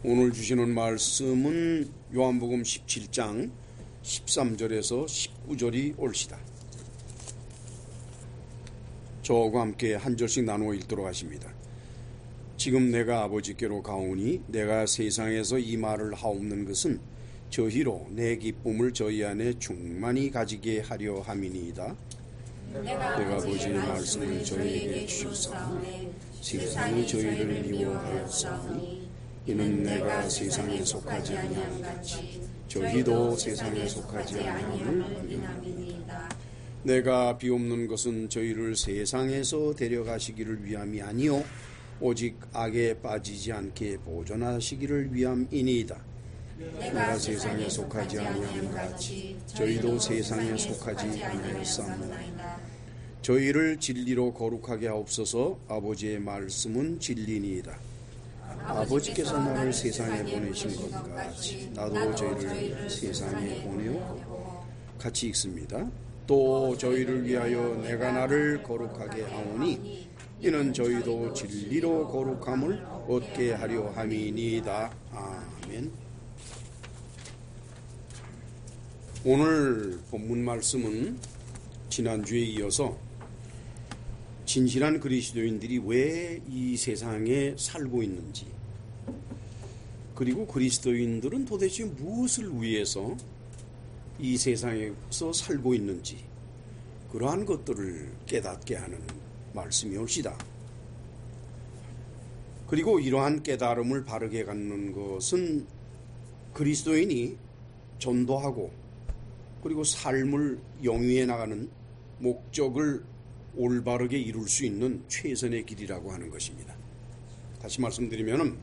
오늘 주시는 말씀은 요한복음 17장 13절에서 19절이 옳시다. 저와 함께 한 절씩 나누어 읽도록 하십니다. 지금 내가 아버지께로 가오니 내가 세상에서 이 말을 하옵는 것은 저희로 내 기쁨을 저희 안에 충만히 가지게 하려 함이니이다. 내가 아버지의 말씀을 저희에게 주시사 세상이 저희를 미워하였사오니 이는 내가 세상에 속하지 아니함 같이 저희도 세상에 속하지 아니함을 인함이니이다. 내가 비옵는 것은 저희를 세상에서 데려가시기를 위함이 아니요 오직 악에 빠지지 않게 보존하시기를 위함이니이다. 내가 세상에 속하지 아니함 같이 저희도 세상에 속하지 아니하였사오나 저희를 진리로 거룩하게 하옵소서. 아버지의 말씀은 진리니이다. 아버지께서 나를 세상에 보내신 것 같이 나도 저희를 세상에 보내어 같이 읽습니다. 또 저희를 위하여 내가 나를 거룩하게 하오니 이는 저희도 진리로 거룩함을 얻게 하려 함이니이다. 아멘. 오늘 본문 말씀은 지난주에 이어서 진실한 그리스도인들이 왜 이 세상에 살고 있는지, 그리고 그리스도인들은 도대체 무엇을 위해서 이 세상에서 살고 있는지, 그러한 것들을 깨닫게 하는 말씀이 옳시다. 그리고 이러한 깨달음을 바르게 갖는 것은 그리스도인이 전도하고 그리고 삶을 영위해 나가는 목적을 올바르게 이룰 수 있는 최선의 길이라고 하는 것입니다. 다시 말씀드리면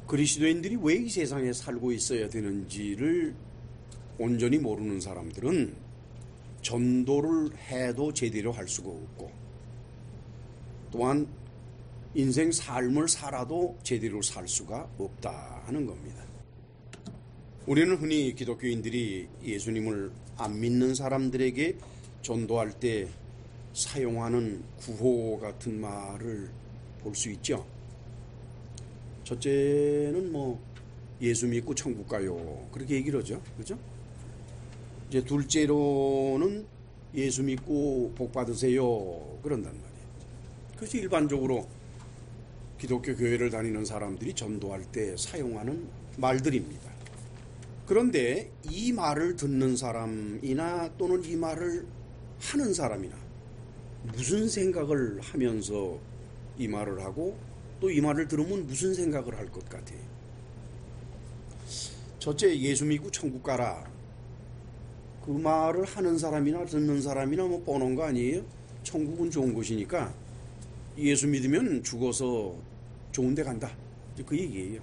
그리스도인들이 왜 이 세상에 살고 있어야 되는지를 온전히 모르는 사람들은 전도를 해도 제대로 할 수가 없고, 또한 인생 삶을 살아도 제대로 살 수가 없다 하는 겁니다. 우리는 흔히 기독교인들이 예수님을 안 믿는 사람들에게 전도할 때 사용하는 구호 같은 말을 볼 수 있죠. 첫째는 예수 믿고 천국 가요, 그렇게 얘기를 하죠. 그죠? 이제 둘째로는 예수 믿고 복 받으세요, 그런단 말이에요. 그것이 일반적으로 기독교 교회를 다니는 사람들이 전도할 때 사용하는 말들입니다. 그런데 이 말을 듣는 사람이나 또는 이 말을 하는 사람이나 무슨 생각을 하면서 이 말을 하고 또 이 말을 들으면 무슨 생각을 할 것 같아요? 첫째, 예수 믿고 천국 가라, 그 말을 하는 사람이나 듣는 사람이나 뻔한 거 아니에요? 천국은 좋은 곳이니까 예수 믿으면 죽어서 좋은 데 간다, 그 얘기예요.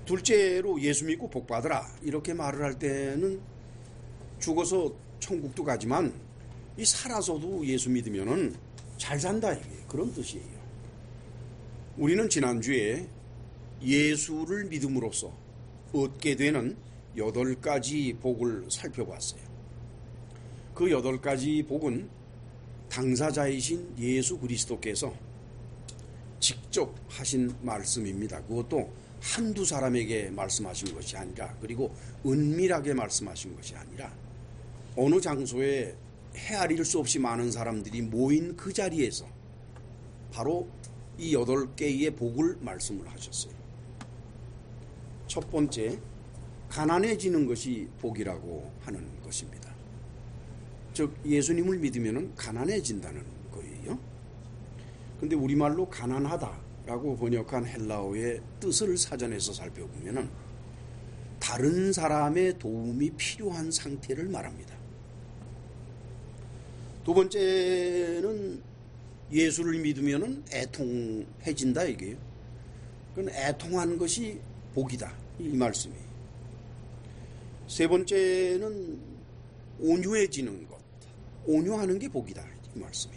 둘째로 예수 믿고 복 받으라, 이렇게 말을 할 때는 죽어서 천국도 가지만 이 살아서도 예수 믿으면은 잘 산다, 이게 그런 뜻이에요. 우리는 지난주에 예수를 믿음으로써 얻게 되는 8가지 복을 살펴봤어요. 그 8가지 복은 당사자이신 예수 그리스도께서 직접 하신 말씀입니다. 그것도 한두 사람에게 말씀하신 것이 아니라, 그리고 은밀하게 말씀하신 것이 아니라 어느 장소에 헤아릴 수 없이 많은 사람들이 모인 그 자리에서 바로 이 8개의 복을 말씀을 하셨어요. 첫 번째, 가난해지는 것이 복이라고 하는 것입니다. 즉 예수님을 믿으면 가난해진다는 거예요. 근데 우리말로 가난하다라고 번역한 헬라어의 뜻을 사전에서 살펴보면 다른 사람의 도움이 필요한 상태를 말합니다. 두 번째는 예수를 믿으면 애통해진다 이게요. 그건 애통한 것이 복이다 이 말씀이. 세 번째는 온유해지는 것, 온유하는 게 복이다 이 말씀이.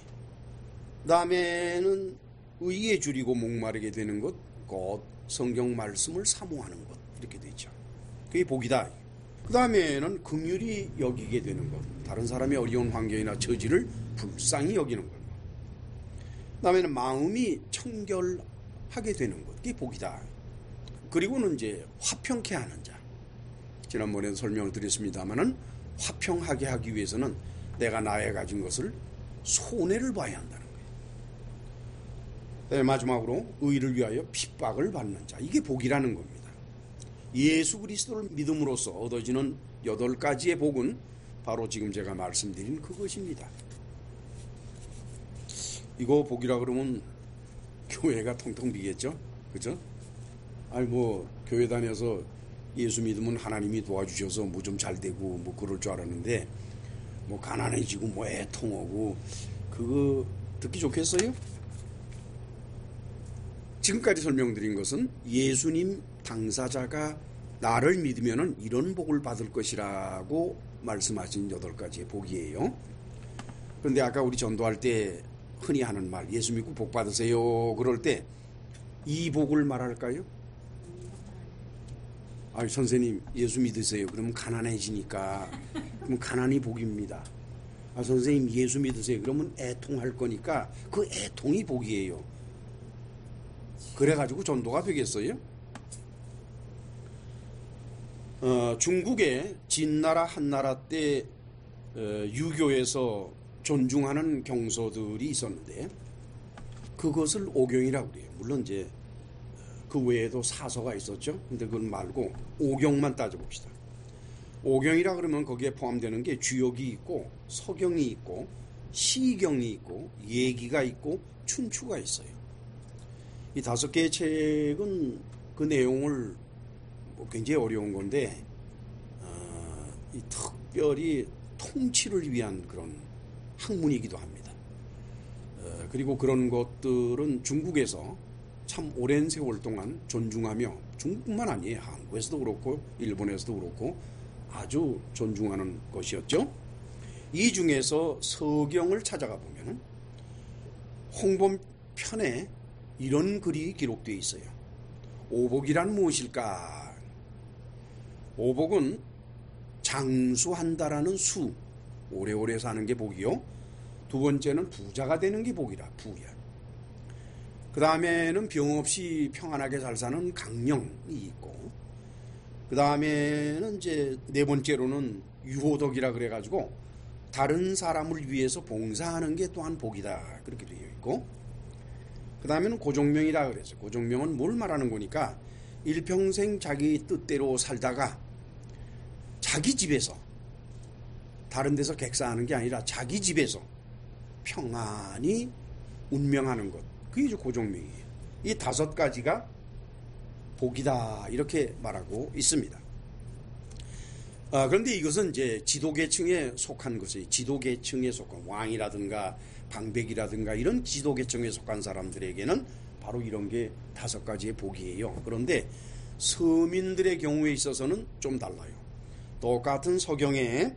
그 다음에는 의에 줄이고 목마르게 되는 것, 곧 성경 말씀을 사모하는 것 이렇게 되죠. 그게 복이다. 그 다음에는 긍휼히 여기게 되는 것, 다른 사람의 어려운 환경이나 처지를 불쌍히 여기는 것. 그 다음에는 마음이 청결하게 되는 것, 그게 복이다. 그리고는 이제 화평케 하는 자. 지난번에도 설명을 드렸습니다만은 화평하게 하기 위해서는 내가 나의 가진 것을 손해를 봐야 한다는 거예요. 네, 마지막으로 의를 위하여 핍박을 받는 자. 이게 복이라는 겁니다. 예수 그리스도를 믿음으로써 얻어지는 8가지의 복은 바로 지금 제가 말씀드린 그것입니다. 이거 복이라 그러면 교회가 텅텅 비겠죠? 그죠? 아니 뭐 교회 다녀서 예수 믿으면 하나님이 도와주셔서 뭐 좀 잘 되고 뭐 그럴 줄 알았는데 뭐 가난해지고 뭐 애통하고 그거 듣기 좋겠어요? 지금까지 설명드린 것은 예수님 당사자가 나를 믿으면 이런 복을 받을 것이라고 말씀하신 8가지의 복이에요. 그런데 아까 우리 전도할 때 흔히 하는 말, 예수 믿고 복 받으세요 그럴 때 이 복을 말할까요? 아니 선생님 예수 믿으세요 그러면 가난해지니까 그럼 가난이 복입니다. 아 선생님 예수 믿으세요 그러면 애통할 거니까 그 애통이 복이에요. 그래가지고 전도가 되겠어요? 중국의 진나라 한나라 때 유교에서 존중하는 경서들이 있었는데 그것을 오경이라고 그래요. 물론 이제 그 외에도 사서가 있었죠. 근데 그건 말고 오경만 따져봅시다. 오경이라 그러면 거기에 포함되는 게 주역이 있고 서경이 있고 시경이 있고 예기가 있고 춘추가 있어요. 이 5개의 책은 그 내용을 굉장히 어려운 건데 이 특별히 통치를 위한 그런 학문이기도 합니다. 그리고 그런 것들은 중국에서 참 오랜 세월 동안 존중하며 중국뿐만 아니에요. 한국에서도 그렇고 일본에서도 그렇고 아주 존중하는 것이었죠. 이 중에서 서경을 찾아가 보면 홍범편에 이런 글이 기록되어 있어요. 오복이란 무엇일까? 오복은 장수한다라는 수, 오래오래 사는 게 복이요. 두 번째는 부자가 되는 게 복이라, 부야. 그 다음에는 병 없이 평안하게 잘 사는 강령이 있고, 그 다음에는 이제 4번째로는 유호덕이라 그래가지고 다른 사람을 위해서 봉사하는 게 또한 복이다. 그렇게 되어 있고, 그 다음에는 고종명이라 그랬어요. 고종명은 뭘 말하는 거니까 일평생 자기 뜻대로 살다가 자기 집에서 다른 데서 객사하는 게 아니라 자기 집에서 평안히 운명하는 것. 그게 이제 고종명이에요. 이 5가지가 복이다. 이렇게 말하고 있습니다. 그런데 이것은 이제 지도계층에 속한 것이에요. 지도계층에 속한 왕이라든가 방백이라든가 이런 지도계층에 속한 사람들에게는 바로 이런 게 5가지의 복이에요. 그런데 서민들의 경우에 있어서는 좀 달라요. 똑같은 서경의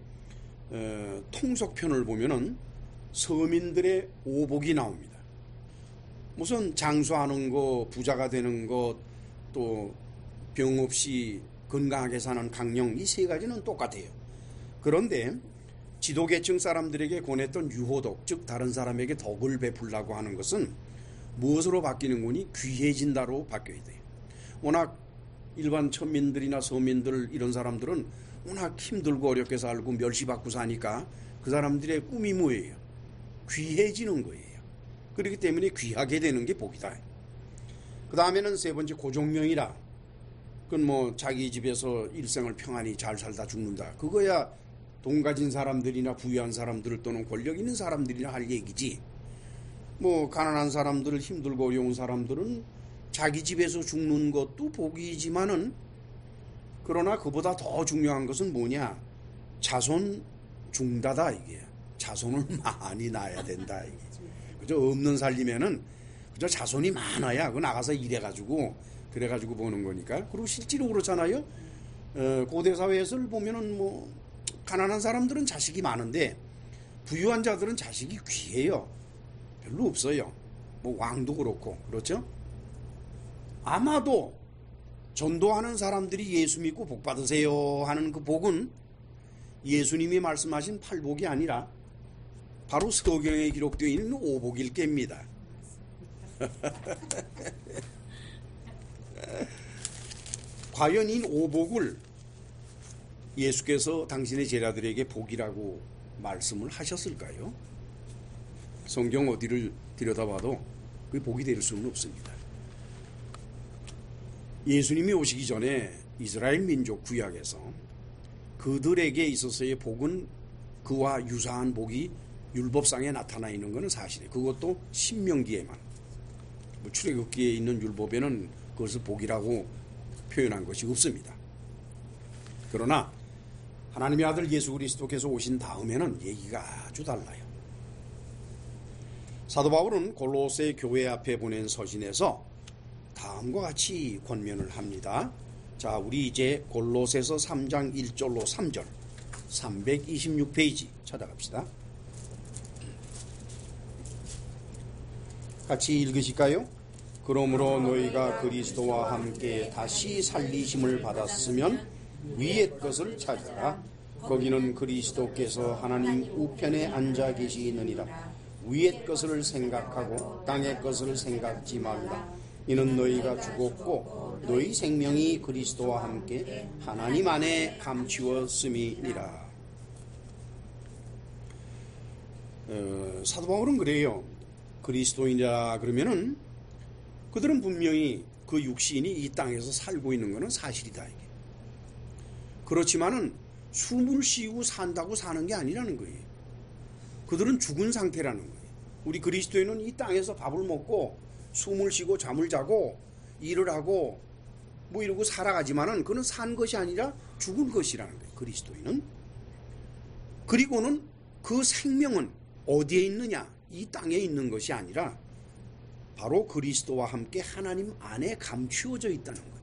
통속편을 보면은 서민들의 오복이 나옵니다. 무슨 장수하는 거, 부자가 되는 것, 또 병 없이 건강하게 사는 강령, 이 3가지는 똑같아요. 그런데 지도계층 사람들에게 권했던 유호덕, 즉 다른 사람에게 덕을 베풀라고 하는 것은 무엇으로 바뀌는 거니? 귀해진다로 바뀌어야 돼요. 워낙 일반 천민들이나 서민들 이런 사람들은 워낙 힘들고 어렵게 살고 멸시받고 사니까 그 사람들의 꿈이 뭐예요? 귀해지는 거예요. 그렇기 때문에 귀하게 되는 게 복이다. 그 다음에는 세 번째 고종명이라. 그건 뭐 자기 집에서 일생을 평안히 잘 살다 죽는다. 그거야 돈 가진 사람들이나 부유한 사람들 또는 권력 있는 사람들이나 할 얘기지. 뭐 가난한 사람들, 힘들고 어려운 사람들은 자기 집에서 죽는 것도 복이지만은, 그러나 그보다 더 중요한 것은 뭐냐? 자손 중다다 이게. 자손을 많이 낳아야 된다 이게. 그저 없는 살림에는 그저 자손이 많아야 그 나가서 일해가지고 그래가지고 보는 거니까. 그리고 실제로 그렇잖아요. 고대 사회에서 보면은 뭐 가난한 사람들은 자식이 많은데 부유한 자들은 자식이 귀해요. 별로 없어요. 뭐 왕도 그렇고. 그렇죠? 아마도 전도하는 사람들이 예수 믿고 복 받으세요 하는 그 복은 예수님이 말씀하신 팔복이 아니라 바로 성경에 기록되어 있는 오복일 겁니다. 과연 이 오복을 예수께서 당신의 제자들에게 복이라고 말씀을 하셨을까요? 성경 어디를 들여다봐도 그게 복이 될 수는 없습니다. 예수님이 오시기 전에 이스라엘 민족 구약에서 그들에게 있어서의 복은 그와 유사한 복이 율법상에 나타나 있는 것은 사실이에요. 그것도 신명기에만. 뭐 출애굽기에 있는 율법에는 그것을 복이라고 표현한 것이 없습니다. 그러나 하나님의 아들 예수 그리스도께서 오신 다음에는 얘기가 아주 달라요. 사도 바울은 골로새 교회 앞에 보낸 서신에서 다음과 같이 권면을 합니다. 자, 우리 이제 골로새서 3장 1절로 3절 326페이지 찾아갑시다. 같이 읽으실까요? 그러므로 너희가 그리스도와 함께 다시 살리심을 받았으면 위의 것을 찾아라. 거기는 그리스도께서 하나님 우편에 앉아 계시느니라. 위의 것을 생각하고 땅의 것을 생각지 말라. 이는 너희가 죽었고 너희 생명이 그리스도와 함께 하나님 안에 감추었음이니라. 사도 바울은 그래요. 그리스도인이라 그러면은 그들은 분명히 그 육신이 이 땅에서 살고 있는 것은 사실이다. 이게. 그렇지만은 숨을 쉬고 산다고 사는 게 아니라는 거예요. 그들은 죽은 상태라는 거예요. 우리 그리스도인은 이 땅에서 밥을 먹고 숨을 쉬고 잠을 자고 일을 하고 뭐 이러고 살아가지만은 그는 산 것이 아니라 죽은 것이라는 거예요. 그리스도인은. 그리고는 그 생명은 어디에 있느냐? 이 땅에 있는 것이 아니라 바로 그리스도와 함께 하나님 안에 감추어져 있다는 것.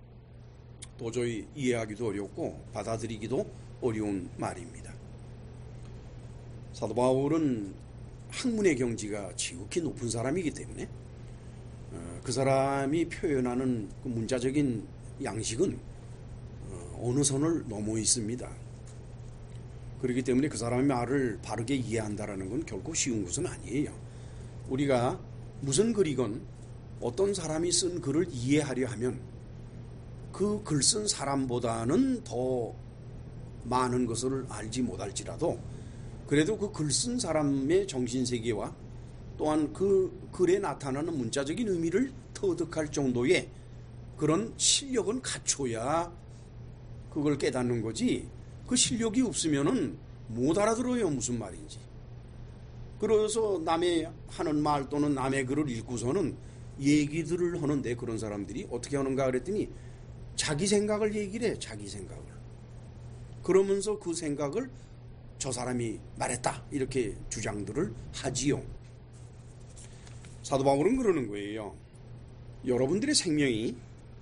도저히 이해하기도 어렵고 받아들이기도 어려운 말입니다. 사도 바울은 학문의 경지가 지극히 높은 사람이기 때문에 그 사람이 표현하는 그 문자적인 양식은 어느 선을 넘어 있습니다. 그렇기 때문에 그 사람의 말을 바르게 이해한다는 건 결코 쉬운 것은 아니에요. 우리가 무슨 글이건 어떤 사람이 쓴 글을 이해하려 하면 그 글 쓴 사람보다는 더 많은 것을 알지 못할지라도 그래도 그 글 쓴 사람의 정신세계와 또한 그 글에 나타나는 문자적인 의미를 터득할 정도의 그런 실력은 갖춰야 그걸 깨닫는 거지, 그 실력이 없으면은 못 알아들어요. 무슨 말인지. 그래서 남의 하는 말 또는 남의 글을 읽고서는 얘기들을 하는데 그런 사람들이 어떻게 하는가 그랬더니 자기 생각을 얘기를 해. 자기 생각을. 그러면서 그 생각을 저 사람이 말했다 이렇게 주장들을 하지요. 사도 바울은 그러는 거예요. 여러분들의 생명이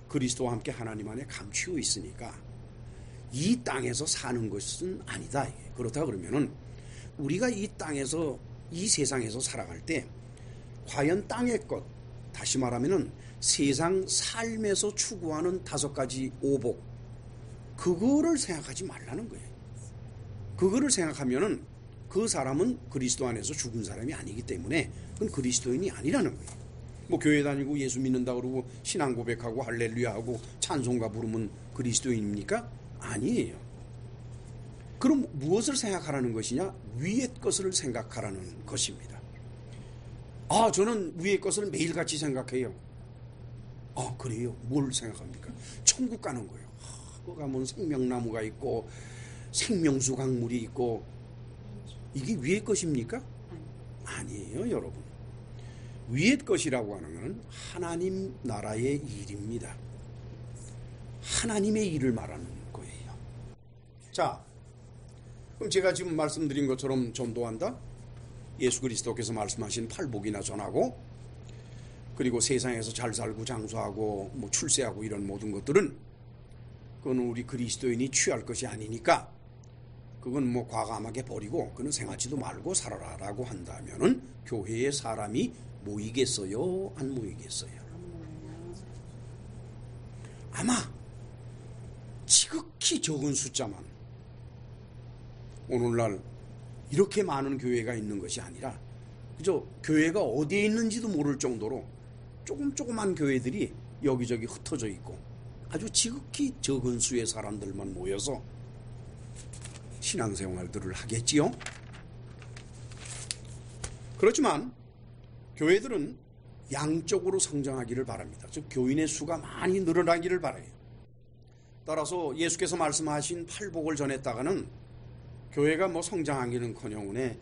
그리스도와 함께 하나님 안에 감추어 있으니까 이 땅에서 사는 것은 아니다. 그렇다 그러면은 우리가 이 땅에서 이 세상에서 살아갈 때 과연 땅의 것, 다시 말하면은 세상 삶에서 추구하는 5가지 오복, 그거를 생각하지 말라는 거예요. 그거를 생각하면은 그 사람은 그리스도 안에서 죽은 사람이 아니기 때문에 그건 그리스도인이 아니라는 거예요. 뭐 교회 다니고 예수 믿는다 그러고 신앙 고백하고 할렐루야 하고 찬송가 부르면 그리스도인입니까? 아니에요. 그럼 무엇을 생각하라는 것이냐? 위의 것을 생각하라는 것입니다. 아, 저는 위의 것을 매일같이 생각해요. 아, 그래요? 뭘 생각합니까? 천국 가는 거예요. 거기 가면 생명나무가 있고 생명수 강물이 있고, 이게 위의 것입니까? 아니에요, 여러분. 위의 것이라고 하는 것은 하나님 나라의 일입니다. 하나님의 일을 말하는 거예요. 자, 그럼 제가 지금 말씀드린 것처럼 전도한다? 예수 그리스도께서 말씀하신 팔복이나 전하고, 그리고 세상에서 잘 살고 장수하고 뭐 출세하고 이런 모든 것들은 그건 우리 그리스도인이 취할 것이 아니니까 그건 뭐 과감하게 버리고 그는 생하지도 말고 살아라라고 한다면은 교회에 사람이 모이겠어요? 안 모이겠어요? 아마 지극히 적은 숫자만, 오늘날 이렇게 많은 교회가 있는 것이 아니라 그저 교회가 어디에 있는지도 모를 정도로 조그만 교회들이 여기저기 흩어져 있고 아주 지극히 적은 수의 사람들만 모여서 신앙생활들을 하겠지요. 그렇지만 교회들은 양적으로 성장하기를 바랍니다. 즉 교인의 수가 많이 늘어나기를 바라요. 따라서 예수께서 말씀하신 팔복을 전했다가는 교회가 뭐 성장하기는커녕에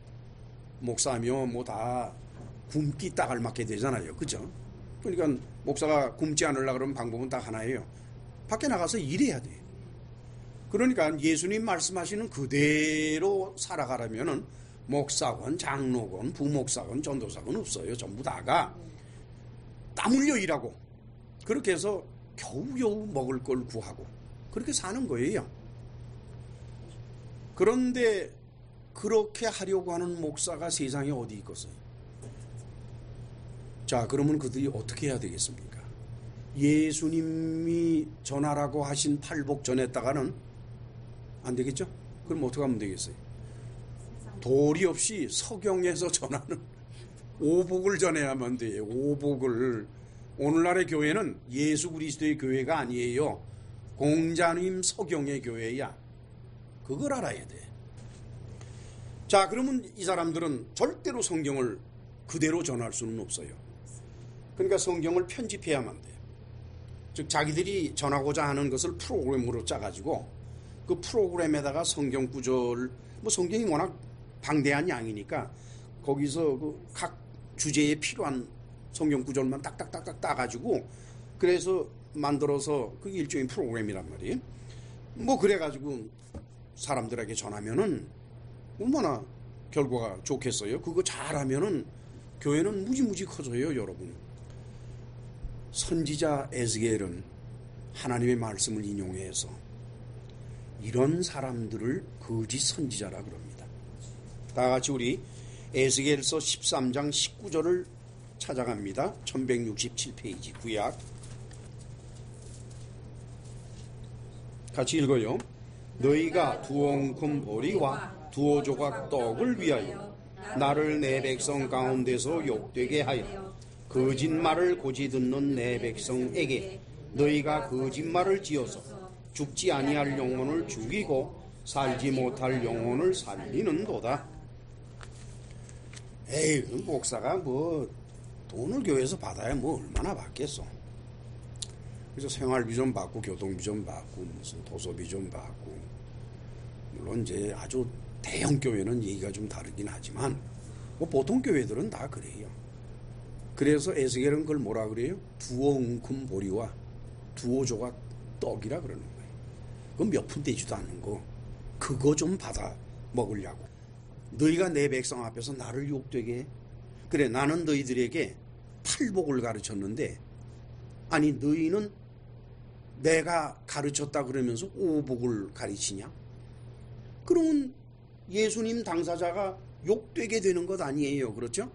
목사며 뭐 다 굶기 딱을 맞게 되잖아요. 그죠? 그러니까 목사가 굶지 않으려고 그러면 방법은 딱 하나예요. 밖에 나가서 일해야 돼요. 그러니까 예수님 말씀하시는 그대로 살아가려면은 목사건 장로건 부목사건 전도사건 없어요. 전부 다가 땀 흘려 일하고 그렇게 해서 겨우겨우 먹을 걸 구하고 그렇게 사는 거예요. 그런데 그렇게 하려고 하는 목사가 세상에 어디 있겠어요? 자, 그러면 그들이 어떻게 해야 되겠습니까? 예수님이 전하라고 하신 팔복 전했다가는 안 되겠죠? 그럼 어떻게 하면 되겠어요? 도리 없이 서경에서 전하는 오복을 전해야만 돼요. 오복을. 오늘날의 교회는 예수 그리스도의 교회가 아니에요. 공자님 서경의 교회야. 그걸 알아야 돼. 자, 그러면 이 사람들은 절대로 성경을 그대로 전할 수는 없어요. 그러니까 성경을 편집해야만 돼요. 즉 자기들이 전하고자 하는 것을 프로그램으로 짜가지고 그 프로그램에다가 성경 구절, 뭐 성경이 워낙 방대한 양이니까 거기서 그 각 주제에 필요한 성경 구절만 딱딱딱딱 따가지고 그래서 만들어서 그게 일종의 프로그램이란 말이에요. 뭐 그래가지고 사람들에게 전하면은 얼마나 결과가 좋겠어요. 그거 잘하면은 교회는 무지무지 커져요, 여러분. 선지자 에스겔은 하나님의 말씀을 인용해서 이런 사람들을 거짓 선지자라 그럽니다. 다 같이 우리 에스겔서 13장 19절을 찾아갑니다. 1167페이지 구약. 같이 읽어요. 너희가 두엉큼 보리와 두어 조각 떡을 위하여 나를 내 백성 가운데서 욕되게 하여 거짓말을 고지 듣는 내 백성에게 너희가 거짓말을 지어서 죽지 아니할 영혼을 죽이고 살지 못할 영혼을 살리는도다. 에이, 목사가 뭐 돈을 교회에서 받아야 뭐 얼마나 받겠어. 그래서 생활비 좀 받고 교통비 좀 받고 무슨 도서비 좀 받고, 물론 이제 아주 대형 교회는 얘기가 좀 다르긴 하지만 뭐 보통 교회들은 다 그래요. 그래서 에스겔은 그걸 뭐라 그래요? 두어 웅큼 보리와 두어 조각 떡이라 그러는 거예요. 그건 몇 푼 되지도 않는 거. 그거 좀 받아 먹으려고. 너희가 내 백성 앞에서 나를 욕되게 해? 그래, 나는 너희들에게 팔복을 가르쳤는데 아니 너희는 내가 가르쳤다 그러면서 오복을 가르치냐? 그러면 예수님 당사자가 욕되게 되는 것 아니에요. 그렇죠?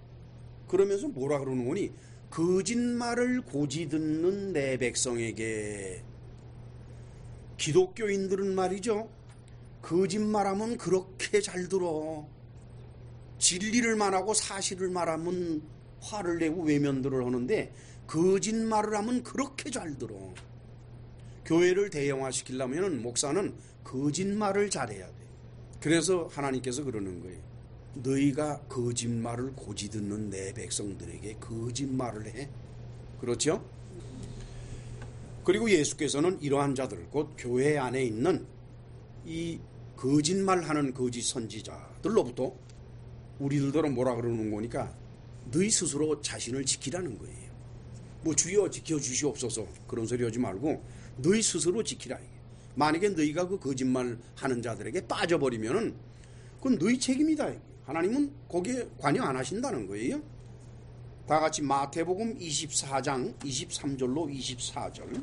그러면서 뭐라 그러는 거니? 거짓말을 고지 듣는 내 백성에게. 기독교인들은 말이죠, 거짓말하면 그렇게 잘 들어. 진리를 말하고 사실을 말하면 화를 내고 외면들을 하는데 거짓말을 하면 그렇게 잘 들어. 교회를 대형화시키려면 목사는 거짓말을 잘해야 돼. 그래서 하나님께서 그러는 거예요. 너희가 거짓말을 고지 듣는 내 백성들에게 거짓말을 해. 그렇죠? 그리고 예수께서는 이러한 자들, 곧 교회 안에 있는 이 거짓말하는 거짓 선지자들로부터 우리들도 뭐라 그러는 거니까 너희 스스로 자신을 지키라는 거예요. 뭐 주여 지켜주시옵소서 그런 소리 하지 말고 너희 스스로 지키라. 만약에 너희가 그 거짓말하는 자들에게 빠져버리면은 그건 너희 책임이다. 하나님은 거기에 관여 안 하신다는 거예요. 다 같이 마태복음 24장 23절로 24절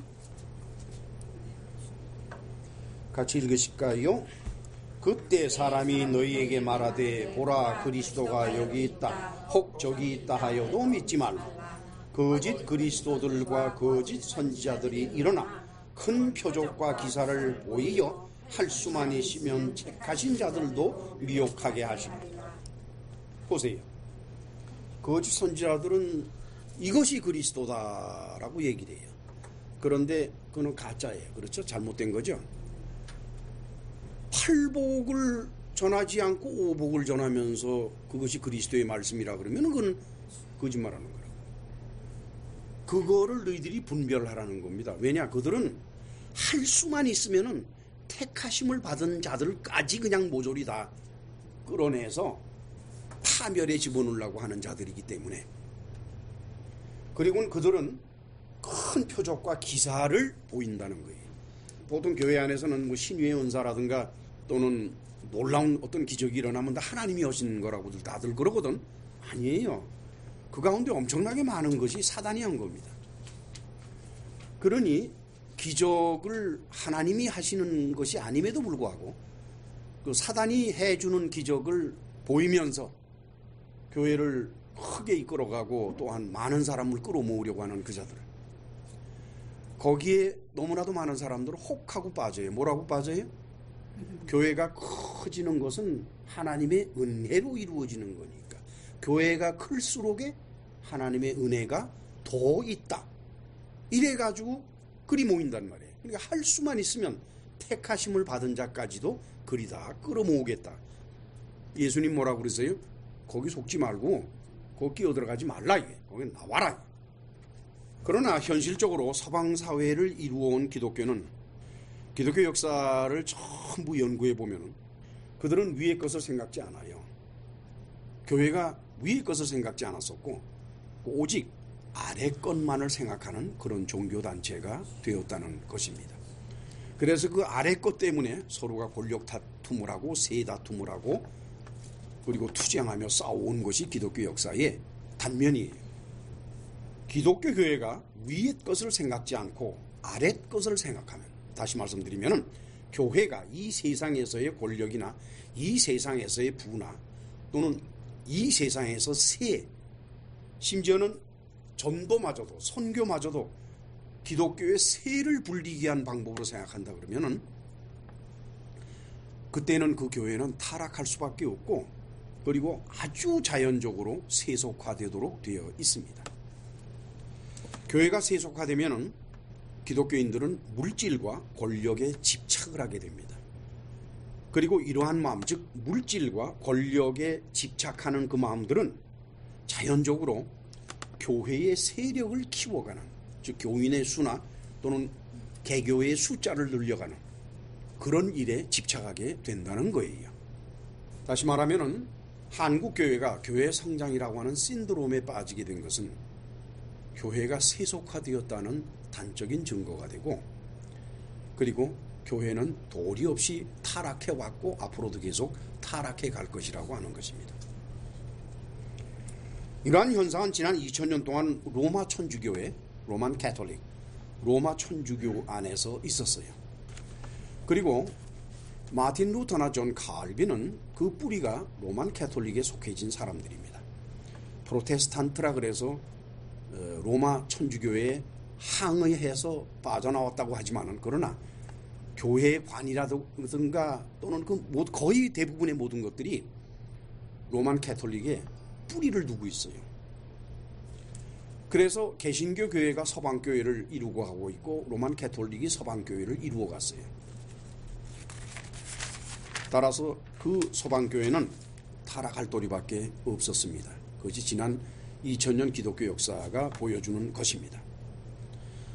같이 읽으실까요? 그때 사람이 너희에게 말하되 보라 그리스도가 여기 있다 혹 저기 있다 하여도 믿지 말라. 거짓 그리스도들과 거짓 선지자들이 일어나 큰 표적과 기사를 보이어 할 수만 있으면 택하신 자들도 미혹하게 하십니다. 보세요. 거짓 선지자들은 이것이 그리스도다라고 얘기를 해요. 그런데 그건 가짜예요. 그렇죠? 잘못된 거죠. 팔복을 전하지 않고 오복을 전하면서 그것이 그리스도의 말씀이라 그러면 그건 거짓말하는 거라고. 그거를 너희들이 분별하라는 겁니다. 왜냐? 그들은 할 수만 있으면은 택하심을 받은 자들까지 그냥 모조리 다 끌어내서 파멸에 집어넣으려고 하는 자들이기 때문에. 그리고 그들은 큰 표적과 기사를 보인다는 거예요. 보통 교회 안에서는 뭐 신유의 은사라든가 또는 놀라운 어떤 기적이 일어나면 다 하나님이 하시는 거라고들 다들 그러거든. 아니에요. 그 가운데 엄청나게 많은 것이 사단이 한 겁니다. 그러니 기적을 하나님이 하시는 것이 아님에도 불구하고 그 사단이 해주는 기적을 보이면서 교회를 크게 이끌어가고 또한 많은 사람을 끌어모으려고 하는 그 자들, 거기에 너무나도 많은 사람들은 혹하고 빠져요. 뭐라고 빠져요? 교회가 커지는 것은 하나님의 은혜로 이루어지는 거니까 교회가 클수록에 하나님의 은혜가 더 있다. 이래가지고 그리 모인단 말이에요. 그러니까 할 수만 있으면 택하심을 받은 자까지도 그리 다 끌어모으겠다. 예수님 뭐라고 그랬어요? 거기 속지 말고 거기 끼어들어가지 말라. 이게. 거기 나와라. 그러나 현실적으로 서방 사회를 이루어온 기독교는 기독교 역사를 전부 연구해 보면 그들은 위의 것을 생각지 않아요. 교회가 위의 것을 생각지 않았었고 오직 아래 것만을 생각하는 그런 종교단체가 되었다는 것입니다. 그래서 그 아래 것 때문에 서로가 권력 다툼을 하고 세 다툼을 하고 그리고 투쟁하며 싸워온 것이 기독교 역사의 단면이에요. 기독교 교회가 위의 것을 생각지 않고 아래 것을 생각하면, 다시 말씀드리면 교회가 이 세상에서의 권력이나 이 세상에서의 부나 또는 이 세상에서 세, 심지어는 전도마저도 선교마저도 기독교의 세를 불리게 한 방법으로 생각한다 그러면은 그때는 그 교회는 타락할 수밖에 없고 그리고 아주 자연적으로 세속화되도록 되어 있습니다. 교회가 세속화되면은 기독교인들은 물질과 권력에 집착을 하게 됩니다. 그리고 이러한 마음, 즉 물질과 권력에 집착하는 그 마음들은 자연적으로 교회의 세력을 키워가는, 즉 교인의 수나 또는 개교의 숫자를 늘려가는 그런 일에 집착하게 된다는 거예요. 다시 말하면은 한국 교회가 교회 성장이라고 하는 신드롬에 빠지게 된 것은 교회가 세속화되었다는 단적인 증거가 되고, 그리고 교회는 도리 없이 타락해 왔고 앞으로도 계속 타락해 갈 것이라고 하는 것입니다. 이러한 현상은 지난 2000년 동안 로마 천주교회, 로만 캐톨릭, 로마 천주교 안에서 있었어요. 그리고 마틴 루터나 존 칼빈은 그 뿌리가 로만 캐톨릭에 속해진 사람들입니다. 프로테스탄트라 그래서 로마 천주교회에 항의해서 빠져나왔다고 하지만은, 그러나 교회의 관이라든가 또는 그 거의 대부분의 모든 것들이 로만 캐톨릭에 뿌리를 두고 있어요. 그래서 개신교 교회가 서방 교회를 이루고 가고 있고 로만 캐톨릭이 서방 교회를 이루어 갔어요. 따라서 그 서방교회는 타락할 도리밖에 없었습니다. 그것이 지난 2000년 기독교 역사가 보여주는 것입니다.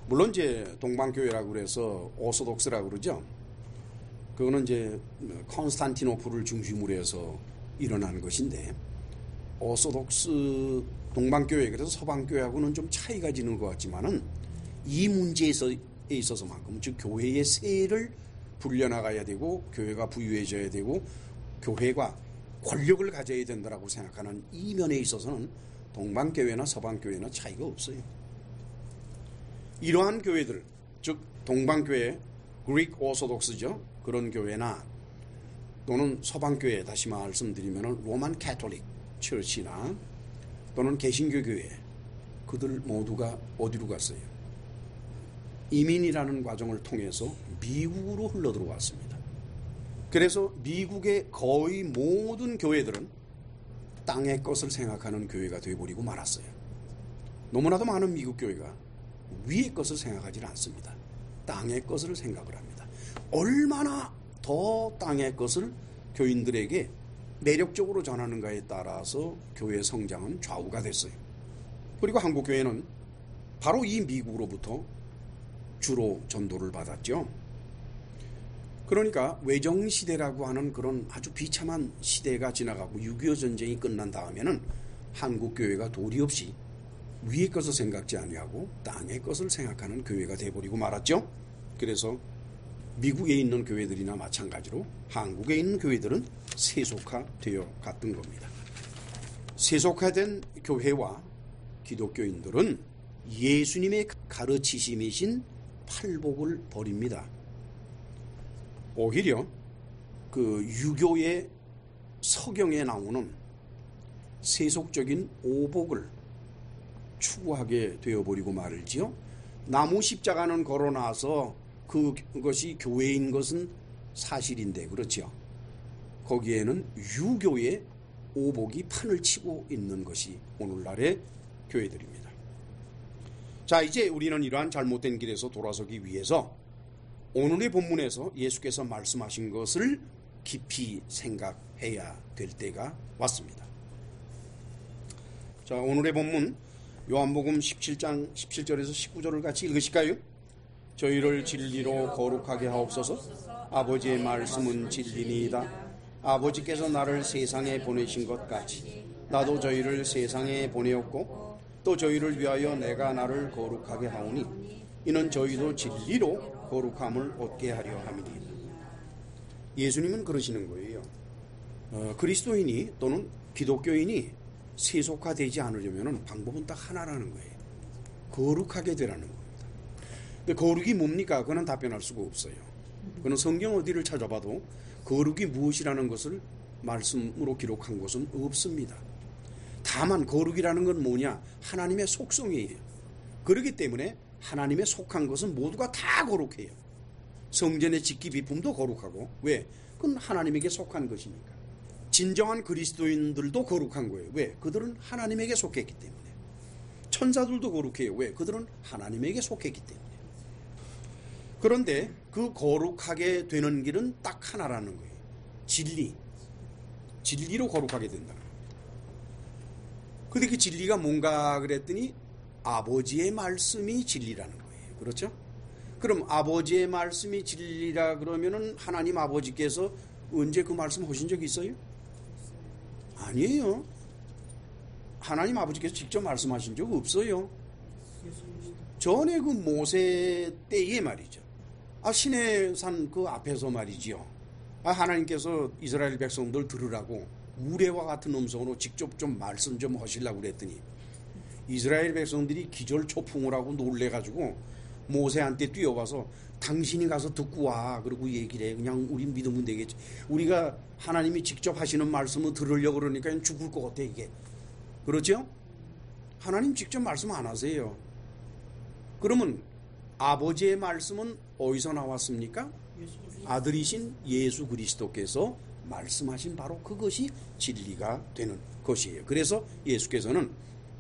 물론 이제 동방교회라고 그래서 오소독스라고 그러죠. 그거는 이제 콘스탄티노플을 중심으로 해서 일어난 것인데, 오소독스 동방교회, 그래서 서방교회하고는 좀 차이가 지는 것 같지만은 이 문제에 있어서만큼, 즉 교회의 세를 불려나가야 되고 교회가 부유해져야 되고 교회가 권력을 가져야 된다라고 생각하는 이 면에 있어서는 동방교회나 서방교회나 차이가 없어요. 이러한 교회들, 즉 동방교회, 그릭 오소독스죠. 그런 교회나 또는 서방교회, 다시 말씀드리면 로만 캐톨릭 처치나 또는 개신교 교회, 그들 모두가 어디로 갔어요? 이민이라는 과정을 통해서 미국으로 흘러들어왔습니다. 그래서 미국의 거의 모든 교회들은 땅의 것을 생각하는 교회가 되어버리고 말았어요. 너무나도 많은 미국 교회가 위의 것을 생각하지 않습니다. 땅의 것을 생각을 합니다. 얼마나 더 땅의 것을 교인들에게 매력적으로 전하는가에 따라서 교회 성장은 좌우가 됐어요. 그리고 한국교회는 바로 이 미국으로부터 주로 전도를 받았죠. 그러니까 외정시대라고 하는 그런 아주 비참한 시대가 지나가고 6.25 전쟁이 끝난 다음에는 한국교회가 도리 없이 위의 것을 생각지 아니하고 땅의 것을 생각하는 교회가 돼버리고 말았죠. 그래서 미국에 있는 교회들이나 마찬가지로 한국에 있는 교회들은 세속화되어 갔던 겁니다. 세속화된 교회와 기독교인들은 예수님의 가르치심이신 팔복을 버립니다. 오히려 그 유교의 서경에 나오는 세속적인 오복을 추구하게 되어버리고 말을지요. 나무 십자가는 걸어놔서 그것이 교회인 것은 사실인데, 그렇죠. 거기에는 유교의 오복이 판을 치고 있는 것이 오늘날의 교회들입니다. 자, 이제 우리는 이러한 잘못된 길에서 돌아서기 위해서 오늘의 본문에서 예수께서 말씀하신 것을 깊이 생각해야 될 때가 왔습니다. 자, 오늘의 본문 요한복음 17장 17절에서 19절을 같이 읽으실까요? 저희를 진리로 거룩하게 하옵소서. 아버지의 말씀은 진리니이다. 아버지께서 나를 세상에 보내신 것 같이 나도 저희를 세상에 보내었고 또 저희를 위하여 내가 나를 거룩하게 하오니 이는 저희도 진리로 거룩함을 얻게 하려 함이니이다. 예수님은 그러시는 거예요. 그리스도인이 또는 기독교인이 세속화되지 않으려면 방법은 딱 하나라는 거예요. 거룩하게 되라는 겁니다. 근데 거룩이 뭡니까? 그거는 답변할 수가 없어요. 그는 성경 어디를 찾아봐도 거룩이 무엇이라는 것을 말씀으로 기록한 것은 없습니다. 다만 거룩이라는 건 뭐냐? 하나님의 속성이에요. 그렇기 때문에 하나님의 속한 것은 모두가 다 거룩해요. 성전의 직기 비품도 거룩하고, 왜? 그건 하나님에게 속한 것이니까. 진정한 그리스도인들도 거룩한 거예요. 왜? 그들은 하나님에게 속했기 때문에. 천사들도 거룩해요. 왜? 그들은 하나님에게 속했기 때문에. 그런데 그 거룩하게 되는 길은 딱 하나라는 거예요. 진리. 진리로 거룩하게 된다는 거예요. 근데 그 진리가 뭔가 그랬더니 아버지의 말씀이 진리라는 거예요. 그렇죠? 그럼 아버지의 말씀이 진리라 그러면은 하나님 아버지께서 언제 그 말씀 하신 적이 있어요? 아니에요. 하나님 아버지께서 직접 말씀하신 적 없어요. 전에 그 모세 때에 말이죠. 시내산 그 앞에서 말이지요. 하나님께서 이스라엘 백성들 들으라고 우레와 같은 음성으로 직접 좀 말씀 좀 하시려고 그랬더니 이스라엘 백성들이 기절초풍을 하고 놀래가지고 모세한테 뛰어가서 당신이 가서 듣고 와. 그러고 얘기를 해. 그냥 우리 믿으면 되겠지. 우리가 하나님이 직접 하시는 말씀을 들으려고 그러니까 죽을 것 같아 이게. 그렇죠? 하나님 직접 말씀 안 하세요. 그러면 아버지의 말씀은 어디서 나왔습니까? 아들이신 예수 그리스도께서 말씀하신 바로 그것이 진리가 되는 것이에요. 그래서 예수께서는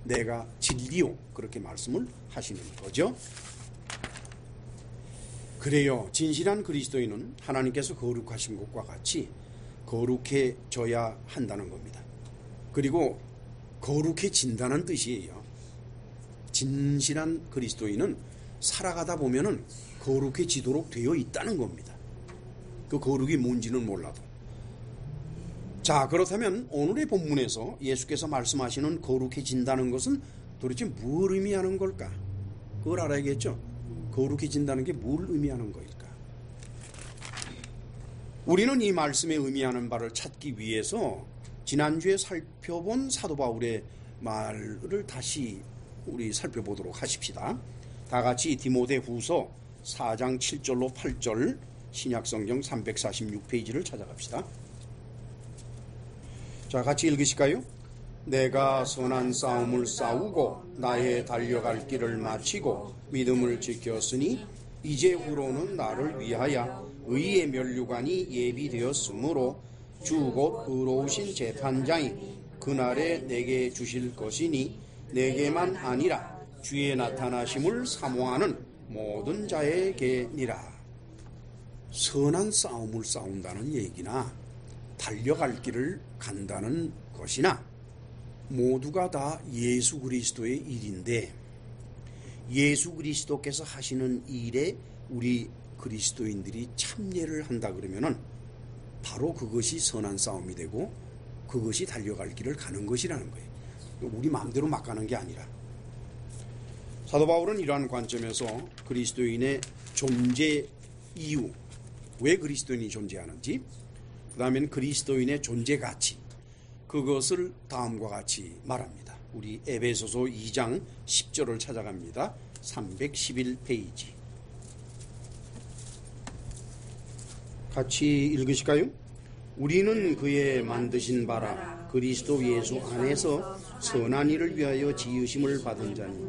내가 진리요 그렇게 말씀을 하시는 거죠. 그래요. 진실한 그리스도인은 하나님께서 거룩하신 것과 같이 거룩해져야 한다는 겁니다. 그리고 거룩해진다는 뜻이에요. 진실한 그리스도인은 살아가다 보면은 거룩해지도록 되어 있다는 겁니다. 그 거룩이 뭔지는 몰라도. 자, 그렇다면 오늘의 본문에서 예수께서 말씀하시는 거룩해진다는 것은 도대체 뭘 의미하는 걸까? 그걸 알아야겠죠? 거룩해진다는 게 뭘 의미하는 거일까? 우리는 이 말씀에 의미하는 바를 찾기 위해서 지난주에 살펴본 사도 바울의 말을 다시 우리 살펴보도록 하십시다. 다 같이 디모데후서 4장 7절로 8절 신약성경 346페이지를 찾아갑시다. 자, 같이 읽으실까요? 내가 선한 싸움을 싸우고 나의 달려갈 길을 마치고 믿음을 지켰으니 이제후로는 나를 위하여 의의 면류관이 예비되었으므로 주 곧 의로우신 재판장이 그날에 내게 주실 것이니 내게만 아니라 주의 나타나심을 사모하는 모든 자에게니라. 선한 싸움을 싸운다는 얘기나 달려갈 길을 간다는 것이나 모두가 다 예수 그리스도의 일인데, 예수 그리스도께서 하시는 일에 우리 그리스도인들이 참여를 한다 그러면은 바로 그것이 선한 싸움이 되고 그것이 달려갈 길을 가는 것이라는 거예요. 우리 마음대로 막 가는 게 아니라. 사도 바울은 이러한 관점에서 그리스도인의 존재 이유, 왜 그리스도인이 존재하는지, 그 다음엔 그리스도인의 존재 가치, 그것을 다음과 같이 말합니다. 우리 에베소서 2장 10절을 찾아갑니다. 311페이지. 같이 읽으실까요? 우리는 그의 만드신 바라 그리스도 예수 안에서 선한 일을 위하여 지으심을 받은 자니